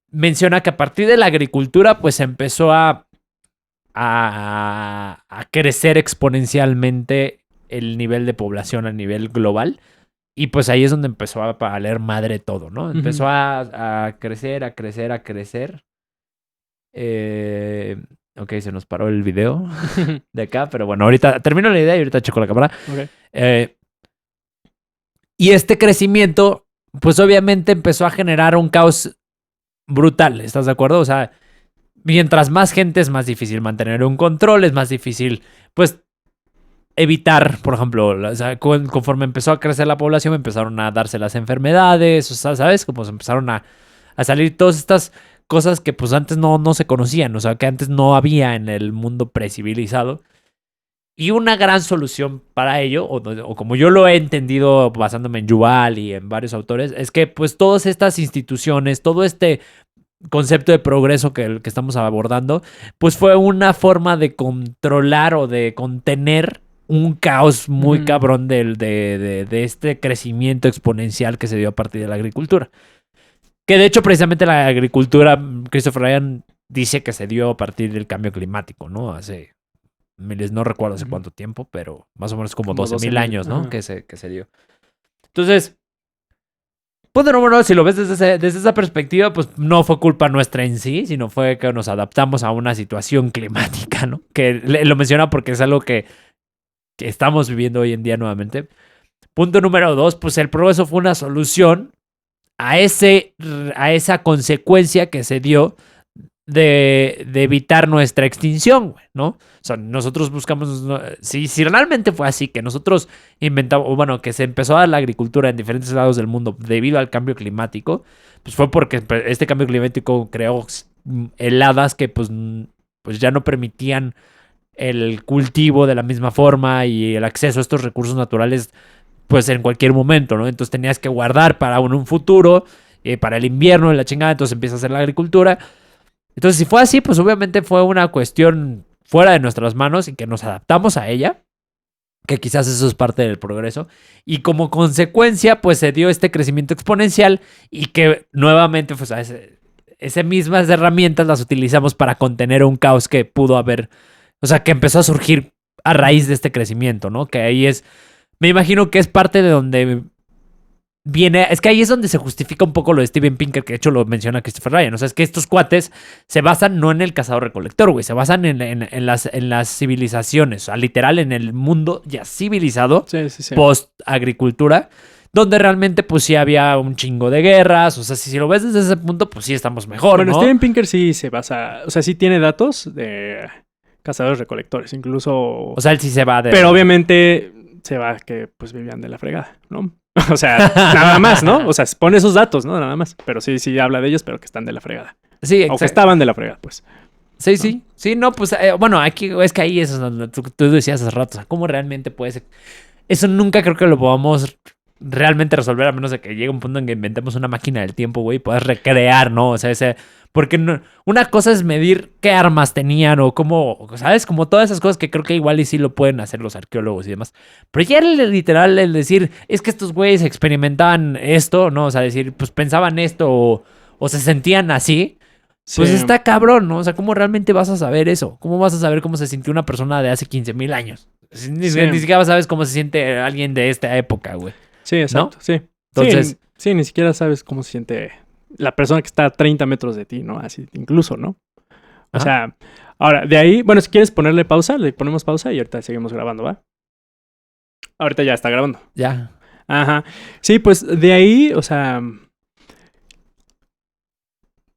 menciona que a partir de la agricultura, pues empezó a crecer exponencialmente el nivel de población a nivel global. Y pues ahí es donde empezó a valer madre todo, ¿no? Empezó uh-huh. a crecer. Ok, se nos paró el video de acá, pero bueno, ahorita termino la idea y ahorita checo la cámara. Okay. Y este crecimiento, pues obviamente empezó a generar un caos brutal, ¿estás de acuerdo? O sea, mientras más gente es más difícil mantener un control, es más difícil, pues, evitar, por ejemplo, o sea, conforme empezó a crecer la población, empezaron a darse las enfermedades, o sea, ¿sabes? Como se empezaron a salir todas estas cosas que pues antes no se conocían, o sea, que antes no había en el mundo precivilizado. Y una gran solución para ello, o como yo lo he entendido basándome en Yuval y en varios autores, es que pues todas estas instituciones, todo este concepto de progreso que estamos abordando, pues fue una forma de controlar o de contener un caos muy cabrón de este crecimiento exponencial que se dio a partir de la agricultura. Que de hecho precisamente la agricultura, Christopher Ryan dice que se dio a partir del cambio climático, ¿no? Hace miles, no recuerdo hace cuánto tiempo, pero más o menos como 12,000 años, ¿no? Que se dio. Entonces, pues bueno, si lo ves desde esa perspectiva, pues no fue culpa nuestra en sí, sino fue que nos adaptamos a una situación climática, ¿no? Que lo menciona porque es algo que estamos viviendo hoy en día nuevamente. Punto número 2, pues el progreso fue una solución a esa consecuencia que se dio de evitar nuestra extinción, ¿no? O sea, nosotros buscamos... Si realmente fue así, que nosotros inventamos... Bueno, que se empezó a dar la agricultura en diferentes lados del mundo debido al cambio climático, pues fue porque este cambio climático creó heladas que pues ya no permitían el cultivo de la misma forma y el acceso a estos recursos naturales pues en cualquier momento, ¿no? Entonces tenías que guardar para un futuro, para el invierno, la chingada, entonces empieza a hacer la agricultura. Entonces si fue así, pues obviamente fue una cuestión fuera de nuestras manos y que nos adaptamos a ella, que quizás eso es parte del progreso, y como consecuencia pues se dio este crecimiento exponencial y que nuevamente pues esas mismas herramientas las utilizamos para contener un caos que pudo haber, o sea, que empezó a surgir a raíz de este crecimiento, ¿no? Que ahí es... Me imagino que es parte de donde viene... Es que ahí es donde se justifica un poco lo de Steven Pinker, que de hecho lo menciona Christopher Ryan. O sea, es que estos cuates se basan no en el cazador-recolector, güey. Se basan en las civilizaciones. O sea, literal, en el mundo ya civilizado, post-agricultura, donde realmente pues sí había un chingo de guerras. O sea, si lo ves desde ese punto, pues sí estamos mejor, bueno, ¿no? Steven Pinker sí se basa... O sea, sí tiene datos de cazadores-recolectores. Incluso... O sea, él sí se va de... Pero obviamente... se va que pues vivían de la fregada, ¿no? O sea, nada más, ¿no? O sea, pone esos datos, ¿no? Nada más. Pero sí habla de ellos, pero que están de la fregada. Sí, O que estaban de la fregada, pues. Sí, ¿no? sí. Sí, no, pues, bueno, aquí es que ahí eso es donde tú decías hace rato. O sea, ¿cómo realmente puede ser? Eso nunca creo que lo podamos realmente resolver, a menos de que llegue un punto en que inventemos una máquina del tiempo, güey, y puedas recrear, ¿no? O sea, porque una cosa es medir qué armas tenían o cómo, ¿sabes? Como todas esas cosas que creo que igual y sí lo pueden hacer los arqueólogos y demás. Pero ya literal el decir, es que estos güeyes experimentaban esto, ¿no? O sea, decir, pues pensaban esto o se sentían así. Pues está cabrón, ¿no? O sea, ¿cómo realmente vas a saber eso? ¿Cómo vas a saber cómo se sintió una persona de hace 15,000 años? Ni siquiera sabes cómo se siente alguien de esta época, güey. Sí, exacto, ¿no? Sí. Entonces... Sí, ni siquiera sabes cómo se siente la persona que está a 30 metros de ti, ¿no? Así, incluso, ¿no? O sea, ahora, de ahí, bueno, si quieres ponerle pausa, le ponemos pausa y ahorita seguimos grabando, ¿va? Ahorita ya está grabando. Ya. Ajá. Sí, pues de ahí, o sea...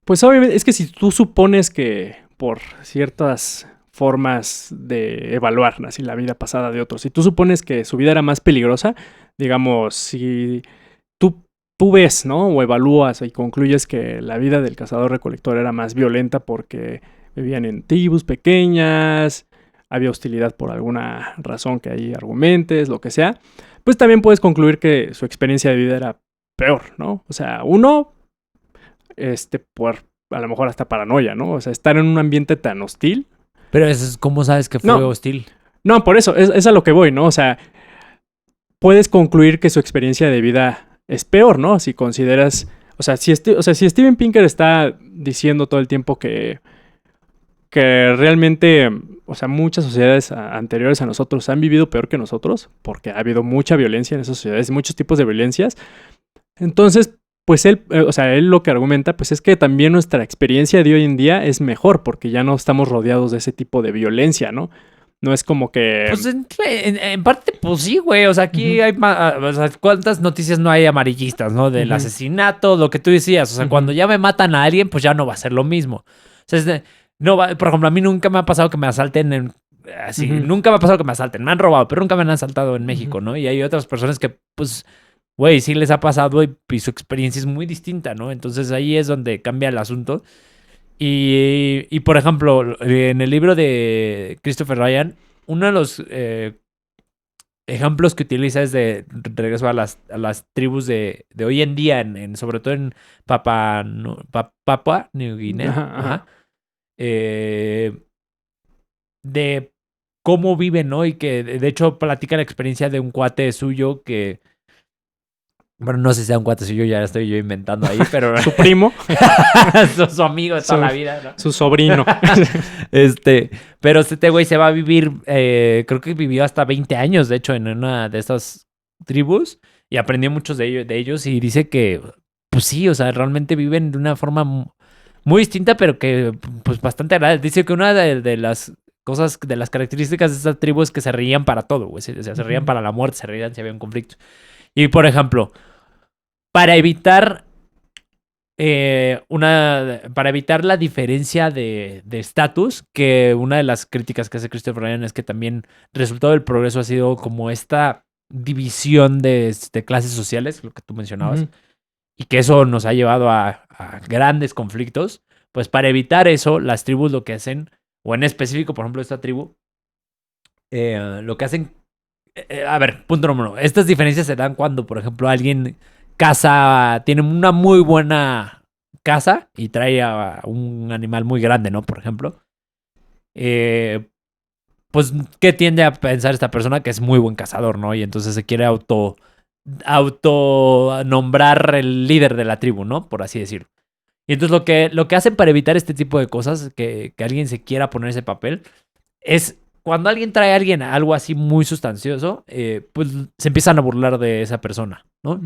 Pues obviamente, es que si tú supones que por ciertas formas de evaluar así la vida pasada de otros, si tú supones que su vida era más peligrosa, digamos, si tú ves, ¿no? O evalúas y concluyes que la vida del cazador-recolector era más violenta porque vivían en tribus pequeñas, había hostilidad por alguna razón que ahí argumentes, lo que sea, pues también puedes concluir que su experiencia de vida era peor, ¿no? O sea, uno... por a lo mejor hasta paranoia, ¿no? O sea, estar en un ambiente tan hostil. Pero eso es, ¿cómo sabes que fue hostil? No, por eso, es a lo que voy, ¿no? O sea, puedes concluir que su experiencia de vida es peor, ¿no? Si consideras, o sea, si Steven Pinker está diciendo todo el tiempo que realmente, o sea, muchas sociedades anteriores a nosotros han vivido peor que nosotros, porque ha habido mucha violencia en esas sociedades, muchos tipos de violencias. Entonces, pues él lo que argumenta, pues es que también nuestra experiencia de hoy en día es mejor, porque ya no estamos rodeados de ese tipo de violencia, ¿no? No es como que... Pues en parte, pues sí, güey. O sea, aquí hay o sea, ¿cuántas noticias no hay amarillistas, no? Del asesinato, lo que tú decías. O sea, cuando ya me matan a alguien, pues ya no va a ser lo mismo. O sea, no va, por ejemplo, a mí nunca me ha pasado que me asalten así. Nunca me ha pasado que me asalten. Me han robado, pero nunca me han asaltado en México, ¿no? Y hay otras personas que, pues... Güey, sí les ha pasado y su experiencia es muy distinta, ¿no? Entonces ahí es donde cambia el asunto. Y por ejemplo, en el libro de Christopher Ryan, uno de los ejemplos que utiliza es de regreso a las tribus de hoy en día, sobre todo en Papua New Guinea. Ajá. De cómo viven, ¿no? Y que de hecho platica la experiencia de un cuate suyo que... Bueno, no sé si sea un cuate suyo, ya estoy yo inventando ahí, pero... Su primo. su amigo de toda la vida, ¿no? Su sobrino. Pero este güey se va a vivir, creo que vivió hasta 20 años, de hecho, en una de estas tribus. Y aprendió muchos de ellos y dice que, pues sí, o sea, realmente viven de una forma muy distinta, pero que, pues, bastante agradable. Dice que una de las cosas, de las características de estas tribus es que se reían para todo, güey. O sea, se reían para la muerte, se reían si había un conflicto. Y, por ejemplo... Para evitar la diferencia de estatus, que una de las críticas que hace Christopher Ryan es que también el resultado del progreso ha sido como esta división de clases sociales, lo que tú mencionabas, y que eso nos ha llevado a grandes conflictos. Pues para evitar eso, las tribus lo que hacen, o en específico, por ejemplo, esta tribu, lo que hacen... a ver, punto número 1. Estas diferencias se dan cuando, por ejemplo, alguien... tiene una muy buena casa y trae a un animal muy grande, ¿no? Por ejemplo. Pues, ¿qué tiende a pensar esta persona? Que es muy buen cazador, ¿no? Y entonces se quiere auto nombrar el líder de la tribu, ¿no? Por así decirlo. Y entonces lo que hacen para evitar este tipo de cosas, que alguien se quiera poner ese papel, es cuando alguien trae a alguien algo así muy sustancioso, pues se empiezan a burlar de esa persona, ¿no?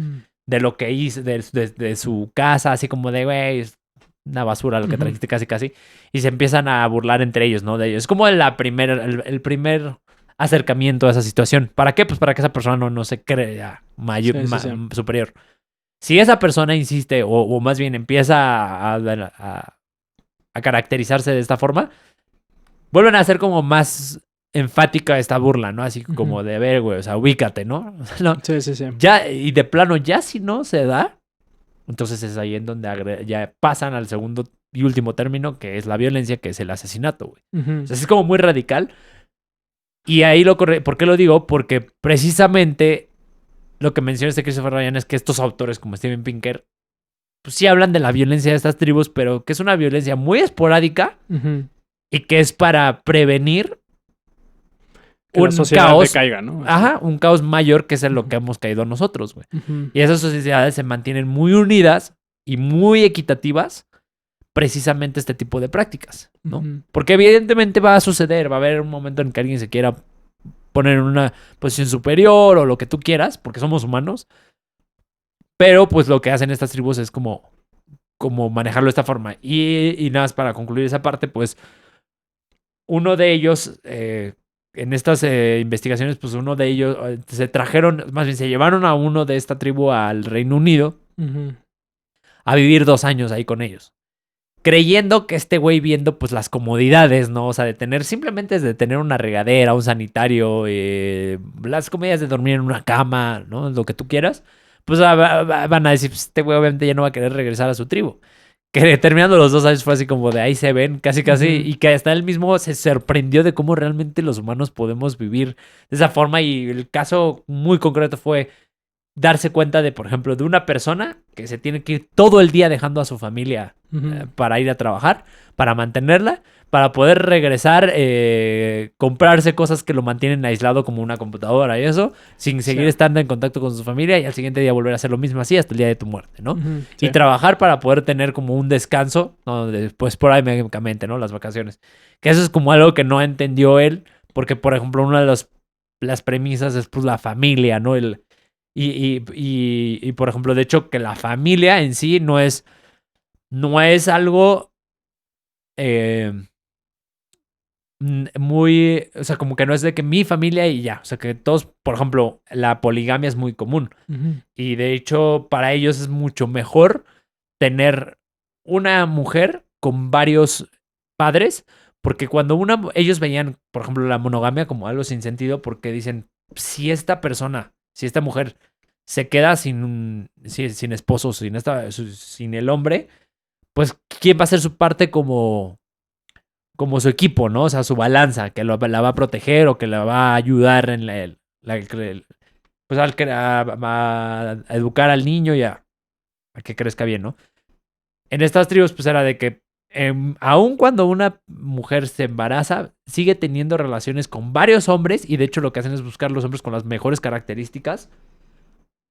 De lo que hizo, de su casa, así como de, güey, es una basura lo que trajiste casi. Y se empiezan a burlar entre ellos, ¿no? De ellos. Es como el primer acercamiento a esa situación. ¿Para qué? Pues para que esa persona no se crea superior. Si esa persona insiste, o más bien empieza a caracterizarse de esta forma, vuelven a ser como más enfática esta burla, ¿no? Así como de ver, güey, o sea, ubícate, ¿no? O sea, no. Sí. Ya, y de plano, ya si no se da, entonces es ahí en donde ya pasan al segundo y último término, que es la violencia, que es el asesinato, güey. O sea, es como muy radical. Y ahí ¿por qué lo digo? Porque precisamente lo que menciona Christopher Ryan es que estos autores como Steven Pinker, pues sí hablan de la violencia de estas tribus, pero que es una violencia muy esporádica y que es para prevenir que un la sociedad caos, decaiga, ¿no? Ajá, un caos mayor que es en lo que hemos caído nosotros, güey. Y esas sociedades se mantienen muy unidas y muy equitativas precisamente este tipo de prácticas, ¿no? Porque evidentemente va a suceder, va a haber un momento en que alguien se quiera poner en una posición superior o lo que tú quieras, porque somos humanos. Pero pues lo que hacen estas tribus es como manejarlo de esta forma. Y nada más para concluir esa parte, pues uno de ellos, en estas investigaciones, pues uno de ellos se trajeron, más bien se llevaron a uno de esta tribu al Reino Unido a vivir 2 años ahí con ellos. Creyendo que este güey viendo pues las comodidades, ¿no? O sea, simplemente de tener una regadera, un sanitario, las comodidades de dormir en una cama, ¿no? Lo que tú quieras. Pues van a decir, pues, este güey obviamente ya no va a querer regresar a su tribu. Que terminando los 2 años fue así como de ahí se ven, casi, y que hasta él mismo se sorprendió de cómo realmente los humanos podemos vivir de esa forma. Y el caso muy concreto fue darse cuenta de, por ejemplo, de una persona que se tiene que ir todo el día dejando a su familia para ir a trabajar, para mantenerla, para poder regresar, comprarse cosas que lo mantienen aislado como una computadora y eso, sin seguir estando en contacto con su familia y al siguiente día volver a hacer lo mismo así hasta el día de tu muerte, ¿no? Y trabajar para poder tener como un descanso, ¿no? Pues por ahí médicamente, ¿no? Las vacaciones. Que eso es como algo que no entendió él, porque, por ejemplo, una de las premisas es pues la familia, ¿no? Y por ejemplo, de hecho, que la familia en sí no es algo muy, o sea, como que no es de que mi familia y ya, o sea, que todos, por ejemplo, la poligamia es muy común y de hecho para ellos es mucho mejor tener una mujer con varios padres, porque cuando ellos veían, por ejemplo, la monogamia como algo sin sentido, porque dicen, si esta mujer se queda sin esposo, sin el hombre, pues ¿quién va a ser su parte como su equipo, ¿no? O sea, su balanza, que la va a proteger o que la va a ayudar en pues a educar al niño y a que crezca bien, ¿no? En estas tribus, pues era de que aun cuando una mujer se embaraza, sigue teniendo relaciones con varios hombres y de hecho lo que hacen es buscar los hombres con las mejores características.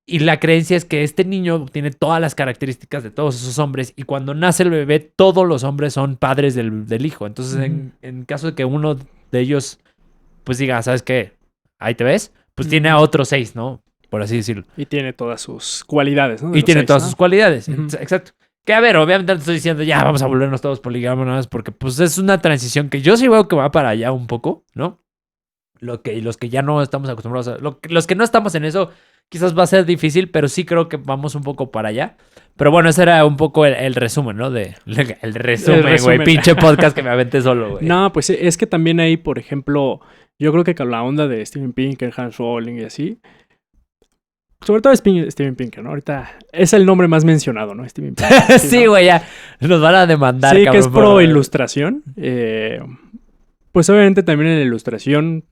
Y la creencia es que este niño tiene todas las características de todos esos hombres y cuando nace el bebé, todos los hombres son padres del hijo. Entonces, en caso de que uno de ellos, pues diga, ¿sabes qué? Ahí te ves, pues tiene a otros 6, ¿no? Por así decirlo. Y tiene todas sus cualidades, ¿no? Y tiene todas sus cualidades, exacto. Que a ver, obviamente no estoy diciendo ya vamos a volvernos todos poligámonos porque pues es una transición que yo sí veo que va para allá un poco, ¿no? Los que ya no estamos acostumbrados a... Los que no estamos en eso... Quizás va a ser difícil, pero sí creo que vamos un poco para allá. Pero bueno, ese era un poco el resumen, ¿no? El resumen, güey. Pinche podcast que me aventé solo, güey. No, pues es que también ahí, por ejemplo, yo creo que con la onda de Steven Pinker, Hans Rowling y así. Sobre todo Steven Pinker, ¿no? Ahorita es el nombre más mencionado, ¿no? Steven Pinker. Sí, güey, ya. Nos van a demandar, sí, cabrón, que es pro ilustración. Pues obviamente también en la ilustración...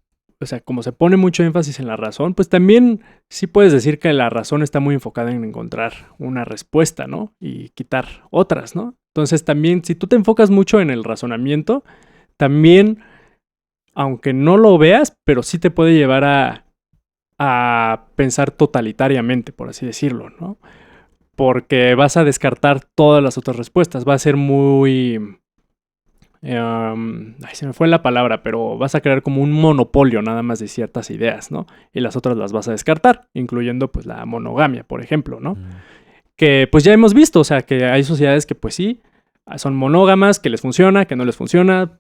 O sea, como se pone mucho énfasis en la razón, pues también sí puedes decir que la razón está muy enfocada en encontrar una respuesta, ¿no? Y quitar otras, ¿no? Entonces también, si tú te enfocas mucho en el razonamiento, también, aunque no lo veas, pero sí te puede llevar a pensar totalitariamente, por así decirlo, ¿no? Porque vas a descartar todas las otras respuestas, va a ser muy... se me fue la palabra, pero vas a crear como un monopolio nada más de ciertas ideas, ¿no? Y las otras las vas a descartar, incluyendo pues la monogamia, por ejemplo, ¿no? Que pues ya hemos visto, o sea, que hay sociedades que pues sí, son monógamas, que les funciona, que no les funciona,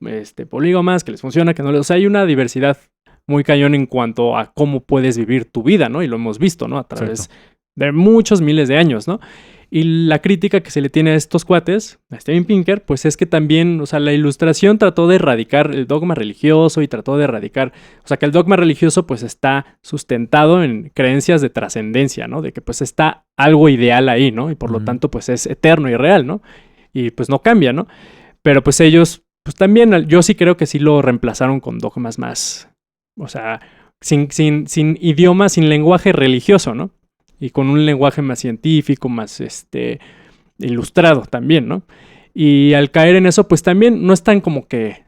polígamas, que les funciona, que no les... O sea, hay una diversidad muy cañón en cuanto a cómo puedes vivir tu vida, ¿no? Y lo hemos visto, ¿no? A través de muchos miles de años, ¿no? Y la crítica que se le tiene a estos cuates, a Steven Pinker, pues es que también, o sea, la Ilustración trató de erradicar el dogma religioso y trató de erradicar, o sea, que el dogma religioso pues está sustentado en creencias de trascendencia, ¿no? De que pues está algo ideal ahí, ¿no? Y por lo tanto pues es eterno y real, ¿no? Y pues no cambia, ¿no? Pero pues ellos, pues también, yo sí creo que sí lo reemplazaron con dogmas más, o sea, sin idioma, sin lenguaje religioso, ¿no? Y con un lenguaje más científico, más ilustrado también, ¿no? Y al caer en eso, pues también no están como que...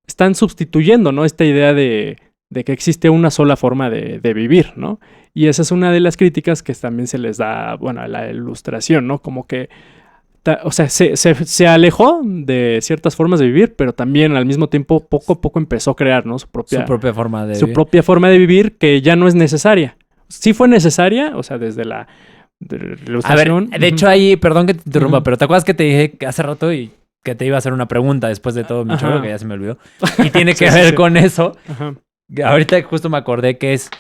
Están sustituyendo, ¿no? Esta idea de que existe una sola forma de vivir, ¿no? Y esa es una de las críticas que también se les da, bueno, a la Ilustración, ¿no? Como que... O sea, se alejó de ciertas formas de vivir, pero también al mismo tiempo poco a poco empezó a crear, ¿no? Su propia forma de su vivir. propia forma de vivir que ya no es necesaria. Sí fue necesaria, o sea, desde la Ilustración. A ver, de hecho ahí, perdón que te interrumpa, pero ¿te acuerdas que te dije que hace rato y que te iba a hacer una pregunta después de todo mi choro, que ya se me olvidó? Y tiene que ver con eso. Ajá. Ahorita justo me acordé que es...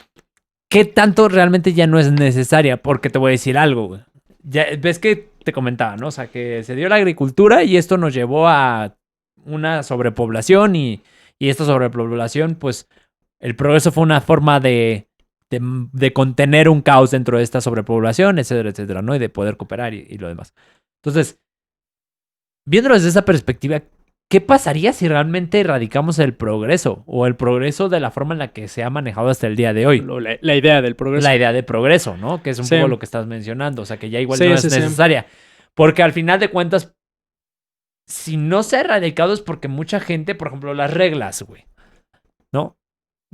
¿Qué tanto realmente ya no es necesaria? Porque te voy a decir algo, güey. Ya, ves que te comentaba, ¿no? O sea, que se dio la agricultura y esto nos llevó a una sobrepoblación y esta sobrepoblación, pues, el progreso fue una forma de contener un caos dentro de esta sobrepoblación, etcétera, ¿no? Y de poder cooperar y lo demás. Entonces, viéndolo desde esa perspectiva, ¿qué pasaría si realmente erradicamos el progreso o el progreso de la forma en la que se ha manejado hasta el día de hoy? La idea del progreso. La idea de progreso, ¿no? Que es un poco lo que estás mencionando. O sea, que ya igual no es necesaria. Porque al final de cuentas, si no se ha erradicado es porque mucha gente, por ejemplo, las reglas, güey, ¿no?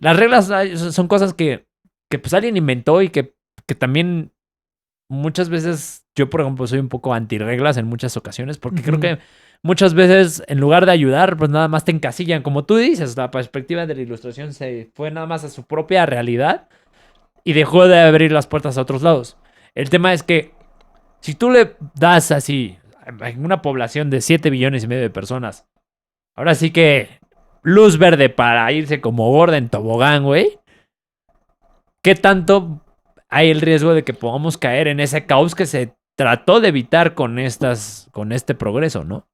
Las reglas son cosas que pues alguien inventó y que también muchas veces yo, por ejemplo, soy un poco anti-reglas en muchas ocasiones porque creo que muchas veces en lugar de ayudar, pues nada más te encasillan. Como tú dices, la perspectiva de la Ilustración se fue nada más a su propia realidad y dejó de abrir las puertas a otros lados. El tema es que si tú le das así en una población de 7 billones y medio de personas, ahora sí que luz verde para irse como gorda en tobogán, güey. ¿Qué tanto hay el riesgo de que podamos caer en ese caos que se trató de evitar con este progreso, ¿no?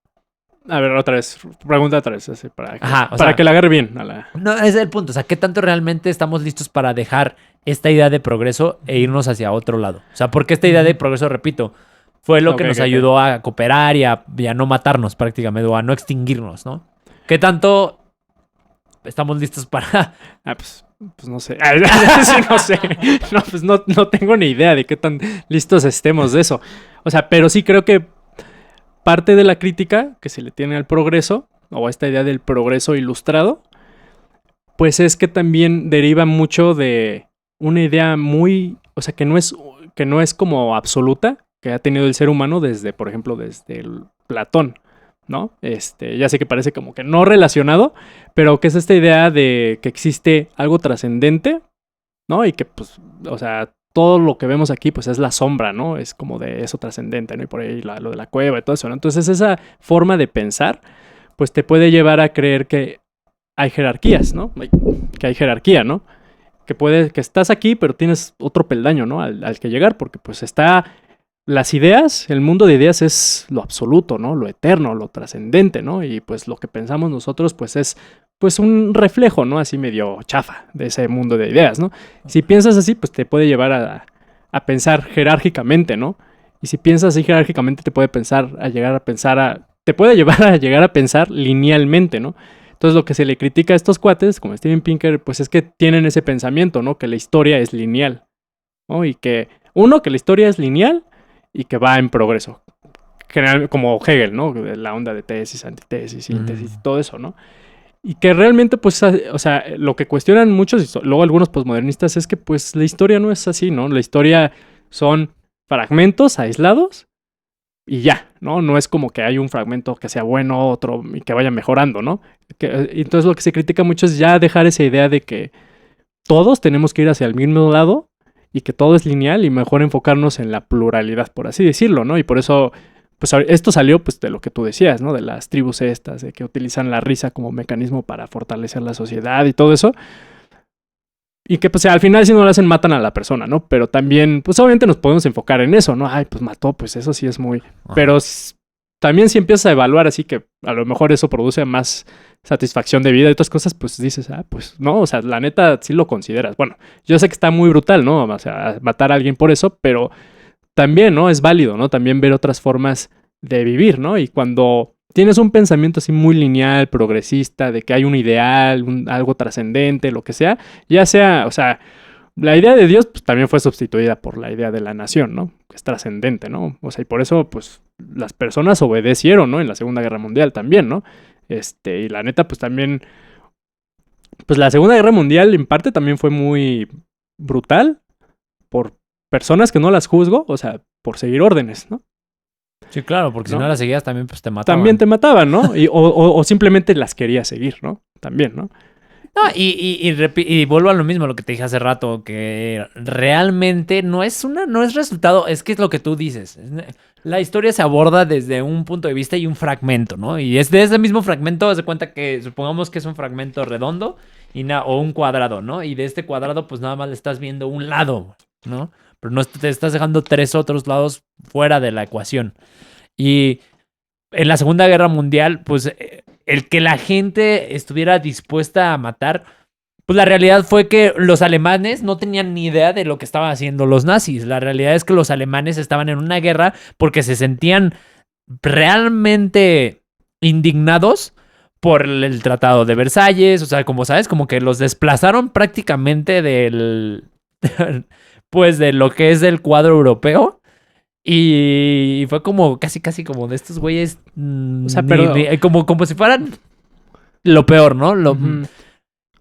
A ver, otra vez, pregunta otra vez, así, para sea, que la agarre bien. No, ese es el punto. O sea, ¿qué tanto realmente estamos listos para dejar esta idea de progreso e irnos hacia otro lado? O sea, porque esta idea de progreso, repito, fue lo que nos ayudó a cooperar y a no matarnos prácticamente, o a no extinguirnos, ¿no? ¿Qué tanto estamos listos para...? Pues no sé. Sí, no sé. No, pues no tengo ni idea de qué tan listos estemos de eso. O sea, pero sí creo que parte de la crítica que se le tiene al progreso, o a esta idea del progreso ilustrado, pues es que también deriva mucho de una idea muy... O sea, que no es como absoluta, que ha tenido el ser humano desde, por ejemplo, desde el Platón, ¿no? Ya sé que parece como que no relacionado, pero que es esta idea de que existe algo trascendente, ¿no? Y que, pues, o sea, todo lo que vemos aquí, pues, es la sombra, ¿no? Es como de eso trascendente, ¿no? Y por ahí lo de la cueva y todo eso, ¿no? Entonces, esa forma de pensar, pues, te puede llevar a creer que hay jerarquías, ¿no? Que hay jerarquía, ¿no? Que estás aquí, pero tienes otro peldaño, ¿no? Al que llegar, porque, pues, está... Las ideas, el mundo de ideas es lo absoluto, ¿no? Lo eterno, lo trascendente, ¿no? Y pues lo que pensamos nosotros, pues es pues un reflejo, ¿no? Así medio chafa de ese mundo de ideas, ¿no? Si piensas así, pues te puede llevar a pensar jerárquicamente, ¿no? Y si piensas así jerárquicamente, te puede llevar a llegar a pensar linealmente, ¿no? Entonces lo que se le critica a estos cuates, como Steven Pinker, pues es que tienen ese pensamiento, ¿no? Que la historia es lineal, ¿no? Y que la historia es lineal y que va en progreso. General, como Hegel, ¿no? La onda de tesis, antitesis, síntesis, todo eso, ¿no? Y que realmente, pues, o sea, lo que cuestionan muchos, y luego algunos posmodernistas, es que, pues, la historia no es así, ¿no? La historia son fragmentos aislados y ya, ¿no? No es como que hay un fragmento que sea bueno, otro, y que vaya mejorando, ¿no? Entonces lo que se critica mucho es ya dejar esa idea de que todos tenemos que ir hacia el mismo lado y que todo es lineal y mejor enfocarnos en la pluralidad, por así decirlo, ¿no? Y por eso, pues esto salió pues de lo que tú decías, ¿no? De las tribus estas, de que utilizan la risa como mecanismo para fortalecer la sociedad y todo eso. Y que pues al final si no lo hacen matan a la persona, ¿no? Pero también, pues obviamente nos podemos enfocar en eso, ¿no? Ay, pues mató, pues eso sí es muy... Ajá. Pero también si empiezas a evaluar así que a lo mejor eso produce más satisfacción de vida y otras cosas, pues dices, pues no, o sea, la neta sí lo consideras. Bueno, yo sé que está muy brutal, ¿no? O sea, matar a alguien por eso, pero también, ¿no? Es válido, ¿no? También ver otras formas de vivir, ¿no? Y cuando tienes un pensamiento así muy lineal, progresista, de que hay un ideal, algo trascendente, lo que sea, ya sea, o sea, la idea de Dios pues, también fue sustituida por la idea de la nación, ¿no? Que es trascendente, ¿no? O sea, y por eso, pues, las personas obedecieron, ¿no? En la Segunda Guerra Mundial también, ¿no? Y la neta, pues también, pues la Segunda Guerra Mundial en parte también fue muy brutal por personas que no las juzgo, o sea, por seguir órdenes, ¿no? Sí, claro, porque si ¿No? no las seguías también pues te mataban. También te mataban, ¿no? O simplemente las querías seguir, ¿no? También, ¿no? No, y vuelvo a lo mismo, lo que te dije hace rato, que realmente no es resultado, es que es lo que tú dices. La historia se aborda desde un punto de vista y un fragmento, ¿no? Y es de ese mismo fragmento, haz de cuenta que supongamos que es un fragmento redondo o un cuadrado, ¿no? Y de este cuadrado, pues nada más le estás viendo un lado, ¿no? Pero no te estás dejando 3 otros lados fuera de la ecuación. Y en la Segunda Guerra Mundial, pues el que la gente estuviera dispuesta a matar, pues la realidad fue que los alemanes no tenían ni idea de lo que estaban haciendo los nazis. La realidad es que los alemanes estaban en una guerra porque se sentían realmente indignados por el Tratado de Versalles. O sea, como sabes, como que los desplazaron prácticamente del... pues de lo que es el cuadro europeo. Y fue como casi como de estos güeyes. O sea, pero... como si fueran lo peor, ¿no? Uh-huh.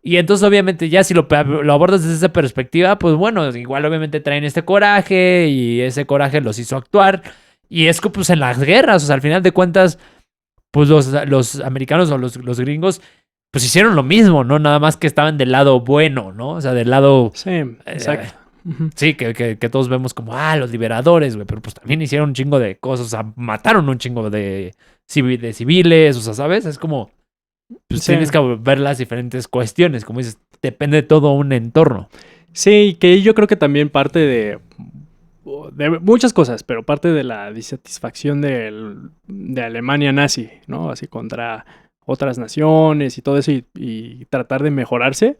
Y entonces, obviamente, ya si lo abordas desde esa perspectiva, pues bueno, igual obviamente traen este coraje y ese coraje los hizo actuar. Y es que, pues, en las guerras, o sea, al final de cuentas, pues los americanos o los gringos, pues hicieron lo mismo, ¿no? Nada más que estaban del lado bueno, ¿no? O sea, del lado... Sí, exacto. Sí, que todos vemos como, los liberadores, güey, pero pues también hicieron un chingo de cosas, o sea, mataron un chingo de civiles, o sea, ¿sabes? Es como, pues Sí. tienes que ver las diferentes cuestiones, como dices, depende de todo un entorno. Sí, que yo creo que también parte de muchas cosas, pero parte de la disatisfacción de Alemania nazi, ¿no? Así contra otras naciones y todo eso y tratar de mejorarse,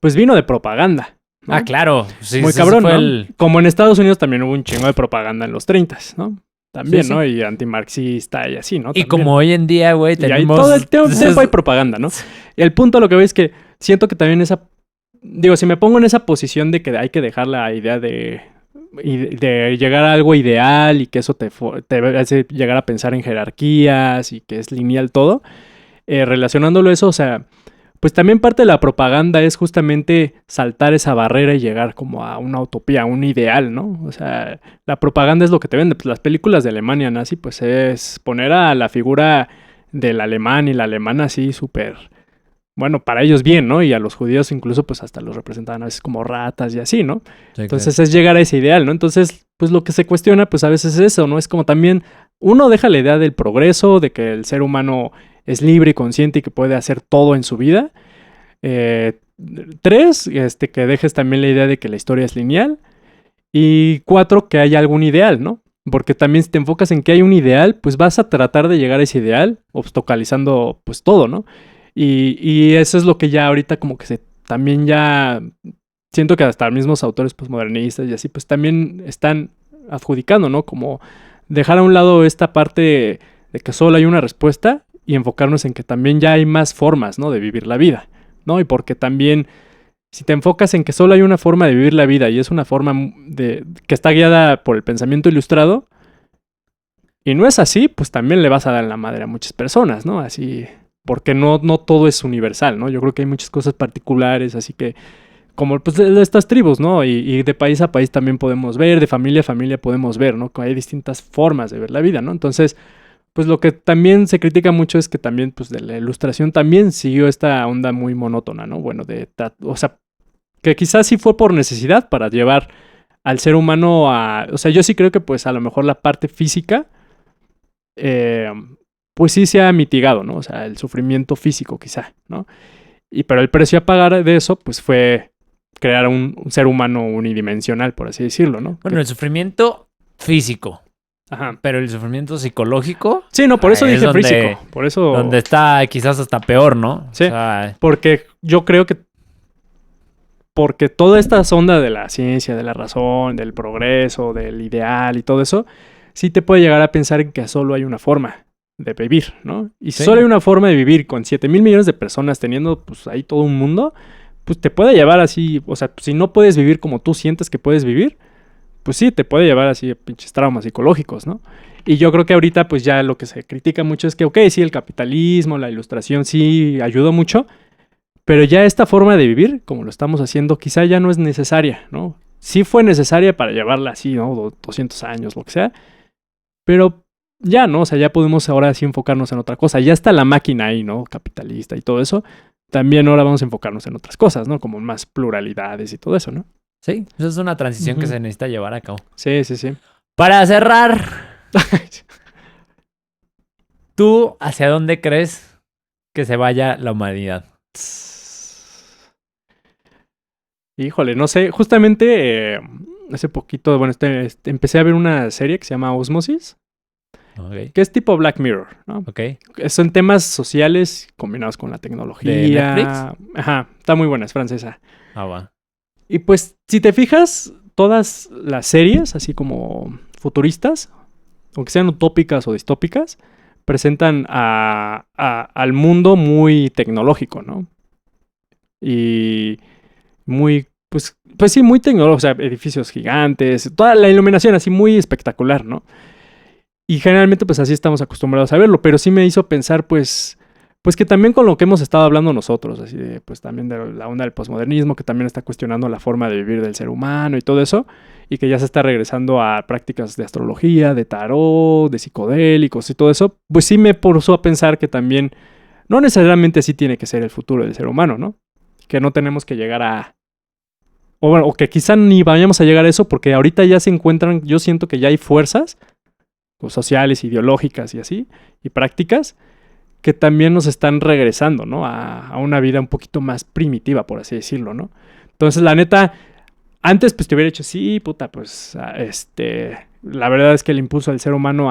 pues vino de propaganda. ¿no? Claro. Sí, muy cabrón, ¿no? Como en Estados Unidos también hubo un chingo de propaganda en los 30s, ¿no? También, sí, ¿no? Sí. Y antimarxista y así, ¿no? Y también. como hoy en día, güey, tenemos... todo el tiempo hay propaganda, ¿no? Y el punto a lo que veo es que siento que también digo, si me pongo en esa posición de que hay que dejar la idea de llegar a algo ideal y que eso te hace llegar a pensar en jerarquías y que es lineal todo, relacionándolo eso, o sea... Pues también parte de la propaganda es justamente saltar esa barrera y llegar como a una utopía, a un ideal, ¿no? O sea, la propaganda es lo que te vende. Pues las películas de Alemania nazi, pues es poner a la figura del alemán y la alemana así súper, bueno, para ellos bien, ¿no? Y a los judíos incluso pues hasta los representaban a veces como ratas y así, ¿no? Sí, entonces claro. Es llegar a ese ideal, ¿no? Entonces, pues lo que se cuestiona pues a veces es eso, ¿no? Es como también uno deja la idea del progreso, de que el ser humano... es libre y consciente y que puede hacer todo en su vida. 3, que dejes también la idea de que la historia es lineal. Y 4, que haya algún ideal, ¿no? Porque también si te enfocas en que hay un ideal, pues vas a tratar de llegar a ese ideal, obstaculizando pues todo, ¿no? Y eso es lo que ya ahorita como que también ya... Siento que hasta mismos autores postmodernistas y así, pues también están adjudicando, ¿no? Como dejar a un lado esta parte de que solo hay una respuesta y enfocarnos en que también ya hay más formas, ¿no? De vivir la vida, ¿no? Y porque también, si te enfocas en que solo hay una forma de vivir la vida y es una forma que está guiada por el pensamiento ilustrado, y no es así, pues también le vas a dar la madre a muchas personas, ¿no? Así, porque no todo es universal, ¿no? Yo creo que hay muchas cosas particulares, así que, como pues de estas tribus, ¿no? Y de país a país también podemos ver, de familia a familia podemos ver, ¿no? Que hay distintas formas de ver la vida, ¿no? Entonces... Pues lo que también se critica mucho es que también, pues de la ilustración también siguió esta onda muy monótona, ¿no? Bueno, o sea, que quizás sí fue por necesidad para llevar al ser humano a... O sea, yo sí creo que pues a lo mejor la parte física, pues sí se ha mitigado, ¿no? O sea, el sufrimiento físico quizá, ¿no? Pero el precio a pagar de eso, pues fue crear un ser humano unidimensional, por así decirlo, ¿no? Bueno, el sufrimiento físico. Ajá. Pero el sufrimiento psicológico... Sí, no, por eso dije donde, físico. Por eso... Donde está quizás hasta peor, ¿no? Sí, o sea, porque yo creo que... Porque toda esta onda de la ciencia, de la razón, del progreso, del ideal y todo eso, sí te puede llegar a pensar en que solo hay una forma de vivir, ¿no? Y si solo hay una forma de vivir con 7,000 millones de personas teniendo pues ahí todo un mundo, pues te puede llevar así, o sea, si no puedes vivir como tú sientes que puedes vivir, pues sí, te puede llevar así a pinches traumas psicológicos, ¿no? Y yo creo que ahorita pues ya lo que se critica mucho es que, ok, sí, el capitalismo, la ilustración sí ayudó mucho, pero ya esta forma de vivir, como lo estamos haciendo, quizá ya no es necesaria, ¿no? Sí fue necesaria para llevarla así, ¿no? 200 años, lo que sea, pero ya, ¿no? O sea, ya podemos ahora sí enfocarnos en otra cosa. Ya está la máquina ahí, ¿no? Capitalista y todo eso. También ahora vamos a enfocarnos en otras cosas, ¿no? Como más pluralidades y todo eso, ¿no? Sí, esa es una transición que se necesita llevar a cabo. Sí, sí, sí. Para cerrar, ¿tú hacia dónde crees que se vaya la humanidad? Híjole, no sé. Justamente hace poquito, bueno, empecé a ver una serie que se llama Osmosis. Okay. Que es tipo Black Mirror, ¿no? Ok. Son temas sociales combinados con la tecnología. ¿De Netflix? Ajá, está muy buena, es francesa. Ah, va. Y pues, si te fijas, todas las series, así como futuristas, aunque sean utópicas o distópicas, presentan al mundo muy tecnológico, ¿no? Y muy, pues sí, muy tecnológico, o sea, edificios gigantes, toda la iluminación así muy espectacular, ¿no? Y generalmente pues así estamos acostumbrados a verlo, pero sí me hizo pensar pues que también con lo que hemos estado hablando nosotros, así de pues también de la onda del posmodernismo, que también está cuestionando la forma de vivir del ser humano y todo eso, y que ya se está regresando a prácticas de astrología, de tarot, de psicodélicos y todo eso, pues sí me forzó a pensar que también no necesariamente así tiene que ser el futuro del ser humano, ¿no? Que no tenemos que llegar a... O bueno, o que quizá ni vayamos a llegar a eso, porque ahorita ya se encuentran, yo siento que ya hay fuerzas sociales, ideológicas y así, y prácticas, que también nos están regresando, ¿no? A una vida un poquito más primitiva, por así decirlo, ¿no? Entonces, la neta, antes pues te hubiera dicho, sí, puta, pues, la verdad es que el impulso del ser humano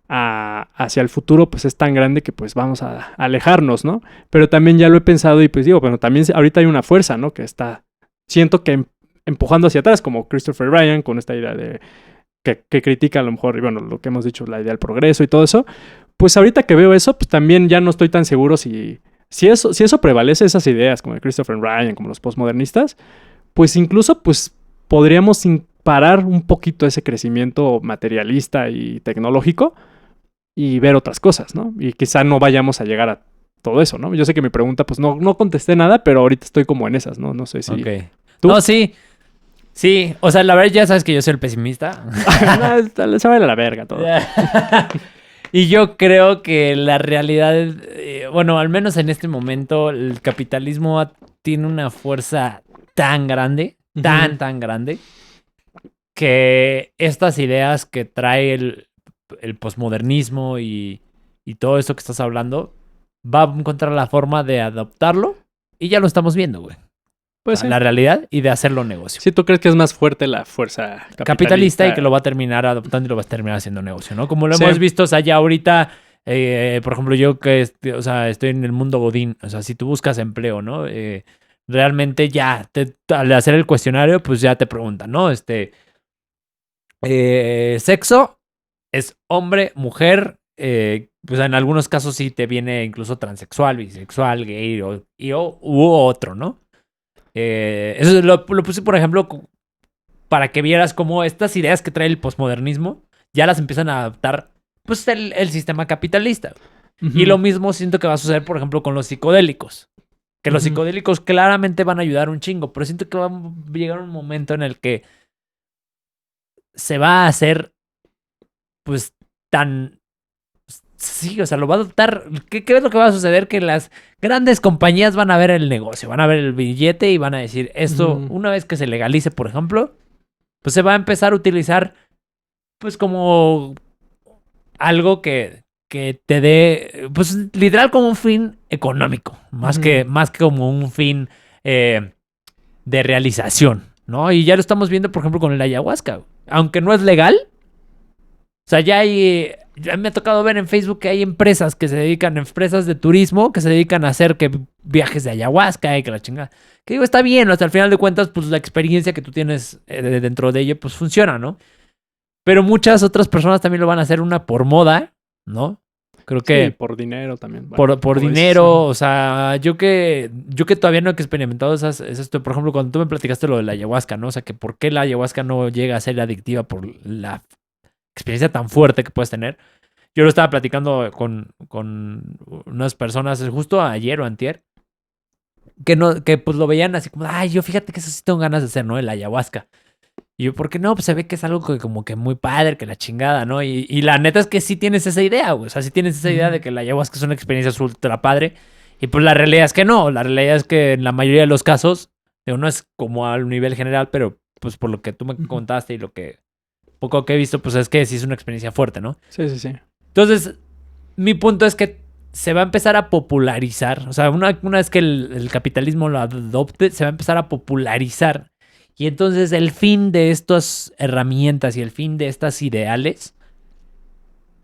hacia el futuro, pues es tan grande que pues vamos a alejarnos, ¿no? Pero también ya lo he pensado y pues digo, bueno, también ahorita hay una fuerza, ¿no? Que está, siento que empujando hacia atrás, como Christopher Ryan, con esta idea de que critica a lo mejor, bueno, lo que hemos dicho, la idea del progreso y todo eso, pues ahorita que veo eso, pues también ya no estoy tan seguro si eso prevalece, esas ideas como de Christopher Ryan, como los postmodernistas, pues incluso pues podríamos parar un poquito ese crecimiento materialista y tecnológico y ver otras cosas, ¿no? Y quizá no vayamos a llegar a todo eso, ¿no? Yo sé que mi pregunta, pues no contesté nada, pero ahorita estoy como en esas, ¿no? No sé si... Ok. ¿Tú? No, sí. Sí, o sea, la verdad ya sabes que yo soy el pesimista. No, se va a la verga todo. Y yo creo que la realidad, bueno, al menos en este momento, el capitalismo tiene una fuerza tan grande, tan grande, que estas ideas que trae el posmodernismo y todo eso que estás hablando, va a encontrar la forma de adoptarlo y ya lo estamos viendo, güey. Pues sí. La realidad y de hacerlo negocio. Sí, ¿tú crees que es más fuerte la fuerza capitalista y que lo va a terminar adoptando y lo va a terminar haciendo negocio, ¿no? Como lo hemos visto, o sea, ya ahorita, por ejemplo, yo que o sea, estoy en el mundo godín, o sea, si tú buscas empleo, ¿no? Realmente ya, al hacer el cuestionario, pues ya te preguntan, ¿no? Sexo, es hombre, mujer, pues en algunos casos sí te viene incluso transexual, bisexual, gay u otro, ¿no? Eso lo puse, por ejemplo, para que vieras cómo estas ideas que trae el posmodernismo ya las empiezan a adaptar pues el sistema capitalista. Y lo mismo siento que va a suceder, por ejemplo, con los psicodélicos. Que los psicodélicos claramente van a ayudar un chingo, pero siento que va a llegar un momento en el que se va a hacer pues tan... Sí, o sea, lo va a adoptar. ¿Qué es lo que va a suceder? Que las grandes compañías van a ver el negocio, van a ver el billete y van a decir, esto, una vez que se legalice, por ejemplo, pues se va a empezar a utilizar, pues como algo que te dé, pues literal como un fin económico, más que como un fin de realización, ¿no? Y ya lo estamos viendo, por ejemplo, con el ayahuasca. Aunque no es legal, o sea, ya me ha tocado ver en Facebook que hay empresas que se dedican, empresas de turismo, que se dedican a hacer que viajes de ayahuasca y que la chingada. Que digo, está bien, hasta al final de cuentas, pues la experiencia que tú tienes dentro de ella, pues funciona, ¿no? Pero muchas otras personas también lo van a hacer una por moda, ¿no? Creo que... Sí, por dinero también. Bueno, por dinero, o sea, yo que todavía no he experimentado por ejemplo, cuando tú me platicaste lo de la ayahuasca, ¿no? O sea, que por qué la ayahuasca no llega a ser adictiva por la experiencia tan fuerte que puedes tener. Yo lo estaba platicando con unas personas justo ayer o antier, que pues lo veían así como, ay, yo fíjate que eso sí tengo ganas de hacer, ¿no? El ayahuasca. Y yo, ¿por qué no? Pues se ve que es algo como que muy padre, que la chingada, ¿no? Y la neta es que sí tienes esa idea, güey. O sea, sí tienes esa idea de que la ayahuasca es una experiencia ultra padre. Y pues la realidad es que no. La realidad es que en la mayoría de los casos, digo, no es como al nivel general, pero pues por lo que tú me contaste y lo que poco que he visto, pues es que sí es una experiencia fuerte, ¿no? Sí, sí, sí. Entonces, mi punto es que se va a empezar a popularizar. O sea, una vez que el capitalismo lo adopte, se va a empezar a popularizar. Y entonces el fin de estas herramientas y el fin de estas ideales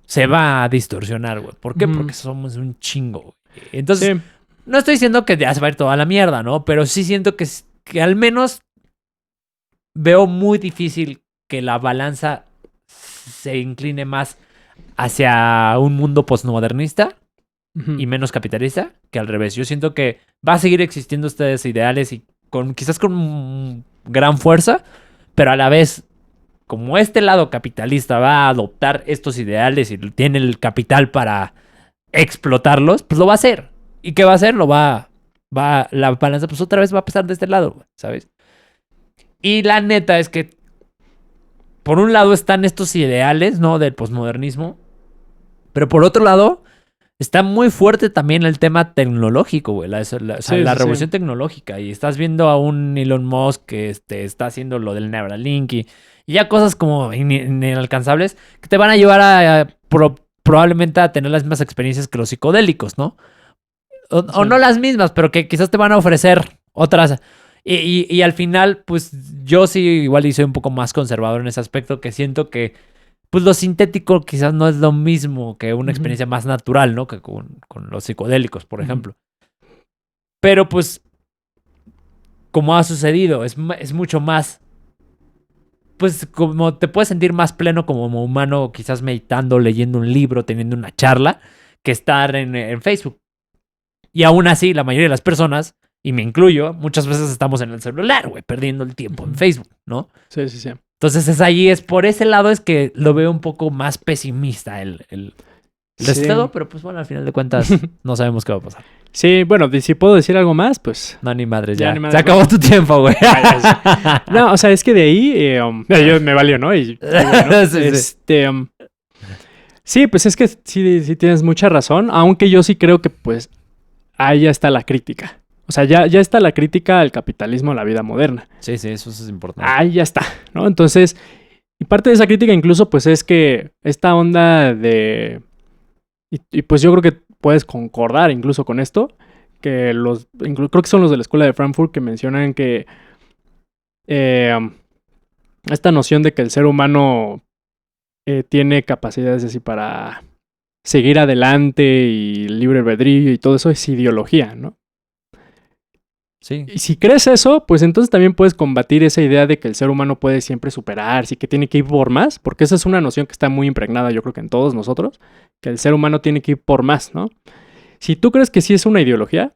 se va a distorsionar, güey. ¿Por qué? Porque somos un chingo, güey. Entonces, sí. No estoy diciendo que ya se va a ir toda la mierda, ¿no? Pero sí siento que al menos veo muy difícil que la balanza se incline más hacia un mundo postmodernista y menos capitalista que al revés. Yo siento que va a seguir existiendo estos ideales y quizás con gran fuerza, pero a la vez, como este lado capitalista va a adoptar estos ideales y tiene el capital para explotarlos, pues lo va a hacer. ¿Y qué va a hacer? La balanza pues otra vez va a pesar de este lado, ¿sabes? Y la neta es que por un lado están estos ideales, ¿no? Del posmodernismo, pero por otro lado está muy fuerte también el tema tecnológico, güey. La revolución tecnológica. Y estás viendo a un Elon Musk que está haciendo lo del Neuralink y ya cosas como inalcanzables que te van a llevar probablemente a tener las mismas experiencias que los psicodélicos, ¿no? O no las mismas, pero que quizás te van a ofrecer otras. Y al final, pues yo sí igual y soy un poco más conservador en ese aspecto, que siento que pues lo sintético quizás no es lo mismo que una experiencia más natural, ¿no? Que con los psicodélicos, por ejemplo. Pero pues, como ha sucedido, es mucho más... Pues como te puedes sentir más pleno como humano, quizás meditando, leyendo un libro, teniendo una charla, que estar en Facebook. Y aún así, la mayoría de las personas, y me incluyo, muchas veces estamos en el celular, güey, perdiendo el tiempo en Facebook, ¿no? Sí, sí, sí. Entonces por ese lado es que lo veo un poco más pesimista el estado, pero pues bueno, al final de cuentas no sabemos qué va a pasar. Sí, bueno, si puedo decir algo más, pues... No, ni madres, ya. Ni madres, se acabó tu tiempo, güey. No, o sea, es que de ahí yo me valió, ¿no? Y, bueno, sí, pues es que sí tienes mucha razón, aunque yo sí creo que pues ahí ya está la crítica. O sea, ya está la crítica al capitalismo, a la vida moderna. Sí, eso es importante. Ahí ya está, ¿no? Entonces, y parte de esa crítica incluso, pues es que esta onda de... Y pues yo creo que puedes concordar incluso con esto, que creo que son los de la Escuela de Frankfurt que mencionan que esta noción de que el ser humano tiene capacidades así para seguir adelante y libre albedrío y todo eso es ideología, ¿no? Sí. Y si crees eso, pues entonces también puedes combatir esa idea de que el ser humano puede siempre superarse y que tiene que ir por más, porque esa es una noción que está muy impregnada, yo creo que en todos nosotros, que el ser humano tiene que ir por más, ¿no? Si tú crees que sí es una ideología,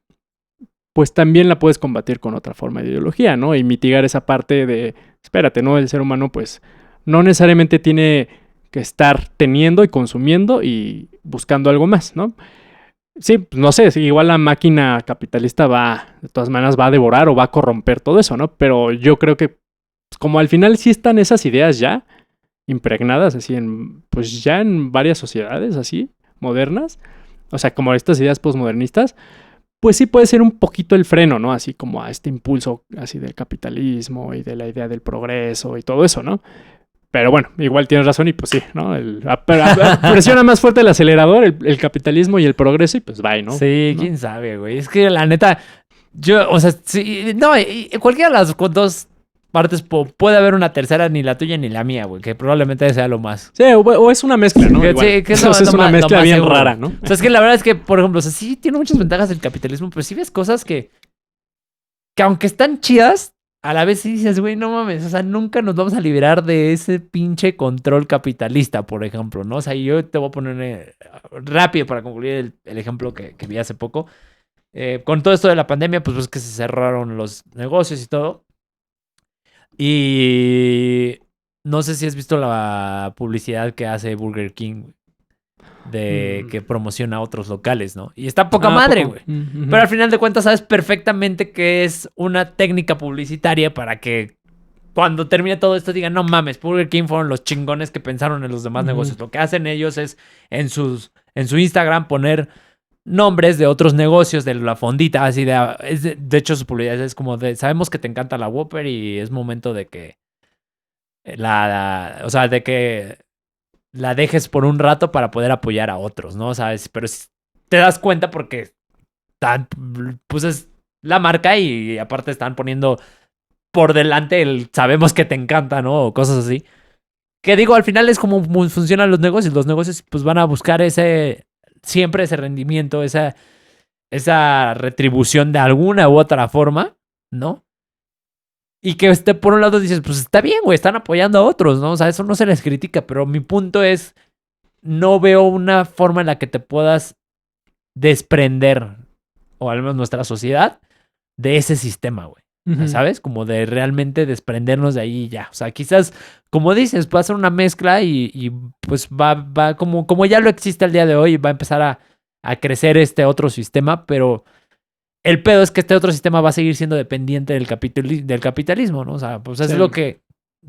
pues también la puedes combatir con otra forma de ideología, ¿no? Y mitigar esa parte de, espérate, ¿no? El ser humano, pues, no necesariamente tiene que estar teniendo y consumiendo y buscando algo más, ¿no? Sí, pues no sé, igual la máquina capitalista de todas maneras va a devorar o va a corromper todo eso, ¿no? Pero yo creo que como al final sí están esas ideas ya impregnadas así pues ya en varias sociedades así modernas, o sea, como estas ideas postmodernistas, pues sí puede ser un poquito el freno, ¿no? Así como a este impulso así del capitalismo y de la idea del progreso y todo eso, ¿no? Pero bueno, igual tienes razón y pues sí, ¿no? Presiona más fuerte el acelerador, el capitalismo y el progreso y pues bye, ¿no? Sí, quién sabe, güey. Es que la neta, Yo, o sea, sí, no, cualquiera de las dos partes puede haber una tercera, ni la tuya ni la mía, güey, que probablemente sea lo más. Sí, o es una mezcla, ¿no? Sí, que es una mezcla bien seguro. rara, ¿no? O sea, es que la verdad es que, por ejemplo, o sea, sí tiene muchas ventajas el capitalismo, pero sí ves cosas que aunque están chidas, a la vez sí dices, güey, no mames, o sea, nunca nos vamos a liberar de ese pinche control capitalista, por ejemplo, ¿no? O sea, yo te voy a poner rápido para concluir el ejemplo que vi hace poco. Con todo esto de la pandemia, pues que se cerraron los negocios y todo. Y no sé si has visto la publicidad que hace Burger King, de que promociona otros locales, ¿no? Y está poca madre, güey. Pero al final de cuentas sabes perfectamente que es una técnica publicitaria para que cuando termine todo esto digan, no mames, Burger King fueron los chingones que pensaron en los demás negocios. Lo que hacen ellos es en su Instagram poner nombres de otros negocios de la fondita, así de hecho su publicidad es como de, sabemos que te encanta la Whopper y es momento de que o sea, de que la dejes por un rato para poder apoyar a otros, ¿no? ¿Sabes? Pero te das cuenta porque pues es la marca y aparte están poniendo por delante sabemos que te encanta, ¿no? O cosas así. Que digo, al final es como funcionan los negocios. Los negocios pues van a buscar siempre ese rendimiento, esa retribución de alguna u otra forma, ¿no? Y que por un lado dices, pues está bien, güey, están apoyando a otros, ¿no? O sea, eso no se les critica, pero mi punto es, no veo una forma en la que te puedas desprender, o al menos nuestra sociedad, de ese sistema, güey. ¿Sabes? Como de realmente desprendernos de ahí y ya. O sea, quizás, como dices, puede ser una mezcla y pues va como ya lo existe al día de hoy, va a empezar a crecer este otro sistema, pero el pedo es que este otro sistema va a seguir siendo dependiente del capitalismo, ¿no? O sea, pues es sí.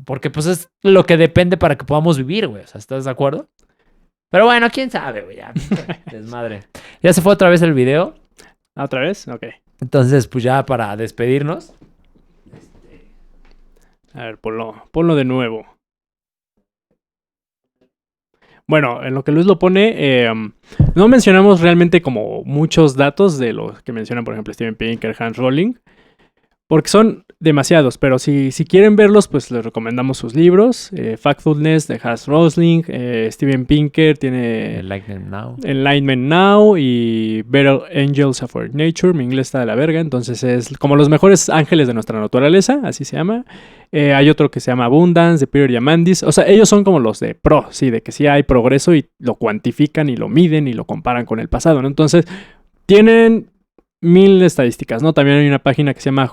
porque pues es lo que depende para que podamos vivir, güey. O sea, ¿estás de acuerdo? Pero bueno, quién sabe, güey. Ya, desmadre. Ya se fue otra vez el video. ¿Otra vez? Ok. Entonces, pues ya para despedirnos. A ver, ponlo de nuevo. Bueno, en lo que Luis lo pone, no mencionamos realmente como muchos datos de los que mencionan, por ejemplo, Steven Pinker, Hans Rowling, porque son demasiados, pero si quieren verlos, pues les recomendamos sus libros. Factfulness de Hans Rowling, Steven Pinker tiene Enlightenment Now y Better Angels of Our Nature. Mi inglés está de la verga, entonces es como los mejores ángeles de nuestra naturaleza, así se llama. Hay otro que se llama Abundance, de Peter Diamandis. O sea, ellos son como los de pro, sí, de que sí hay progreso y lo cuantifican y lo miden y lo comparan con el pasado, ¿no? Entonces, tienen 1000 estadísticas, ¿no? También hay una página que se llama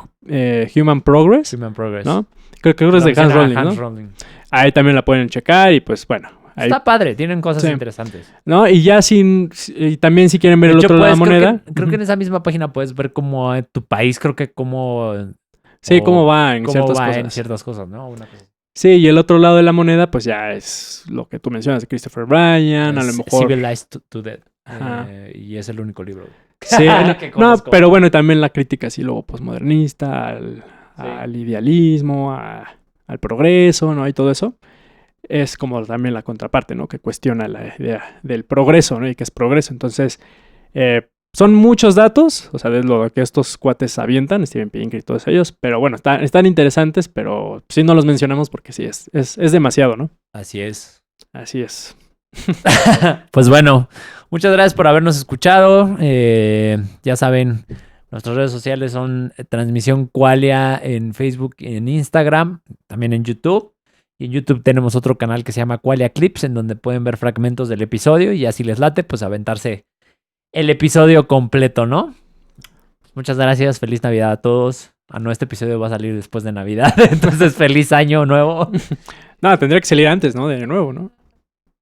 Human Progress, ¿no? Creo que es de Hans Rowling, ¿no? Ahí también la pueden checar y pues bueno. Ahí... Está padre, tienen cosas interesantes. ¿No? Y ya y también si quieren ver el otro lado de la moneda. Creo que en esa misma página puedes ver cómo tu país, creo que cómo... Sí, cómo va en ciertas cosas. ¿no? Una cosa. Sí, y el otro lado de la moneda, pues ya es lo que tú mencionas de Christopher Bryan, a lo mejor... Civilized to Death. Y es el único libro. Sí, no, pero bueno, también la crítica así luego posmodernista, al idealismo, al progreso, ¿no? Y todo eso. Es como también la contraparte, ¿no? Que cuestiona la idea del progreso, ¿no? Y que es progreso. Entonces, son muchos datos, o sea, de lo que estos cuates avientan, Steven Pinker y todos ellos, pero bueno, están interesantes, pero sí no los mencionamos porque sí, es demasiado, ¿no? Así es. Así es. Pues bueno, muchas gracias por habernos escuchado. Ya saben, nuestras redes sociales son Transmisión Qualia en Facebook y en Instagram, también en YouTube. Y en YouTube tenemos otro canal que se llama Qualia Clips, en donde pueden ver fragmentos del episodio y así les late, pues aventarse el episodio completo, ¿no? Muchas gracias, feliz Navidad a todos. No, este episodio va a salir después de Navidad, entonces feliz año nuevo. No, tendría que salir antes, ¿no? De año nuevo, ¿no?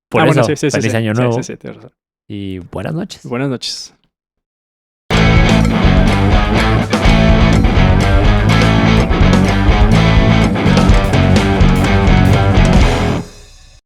Por eso, bueno, feliz año nuevo. Sí, tienes razón. Y buenas noches. Buenas noches.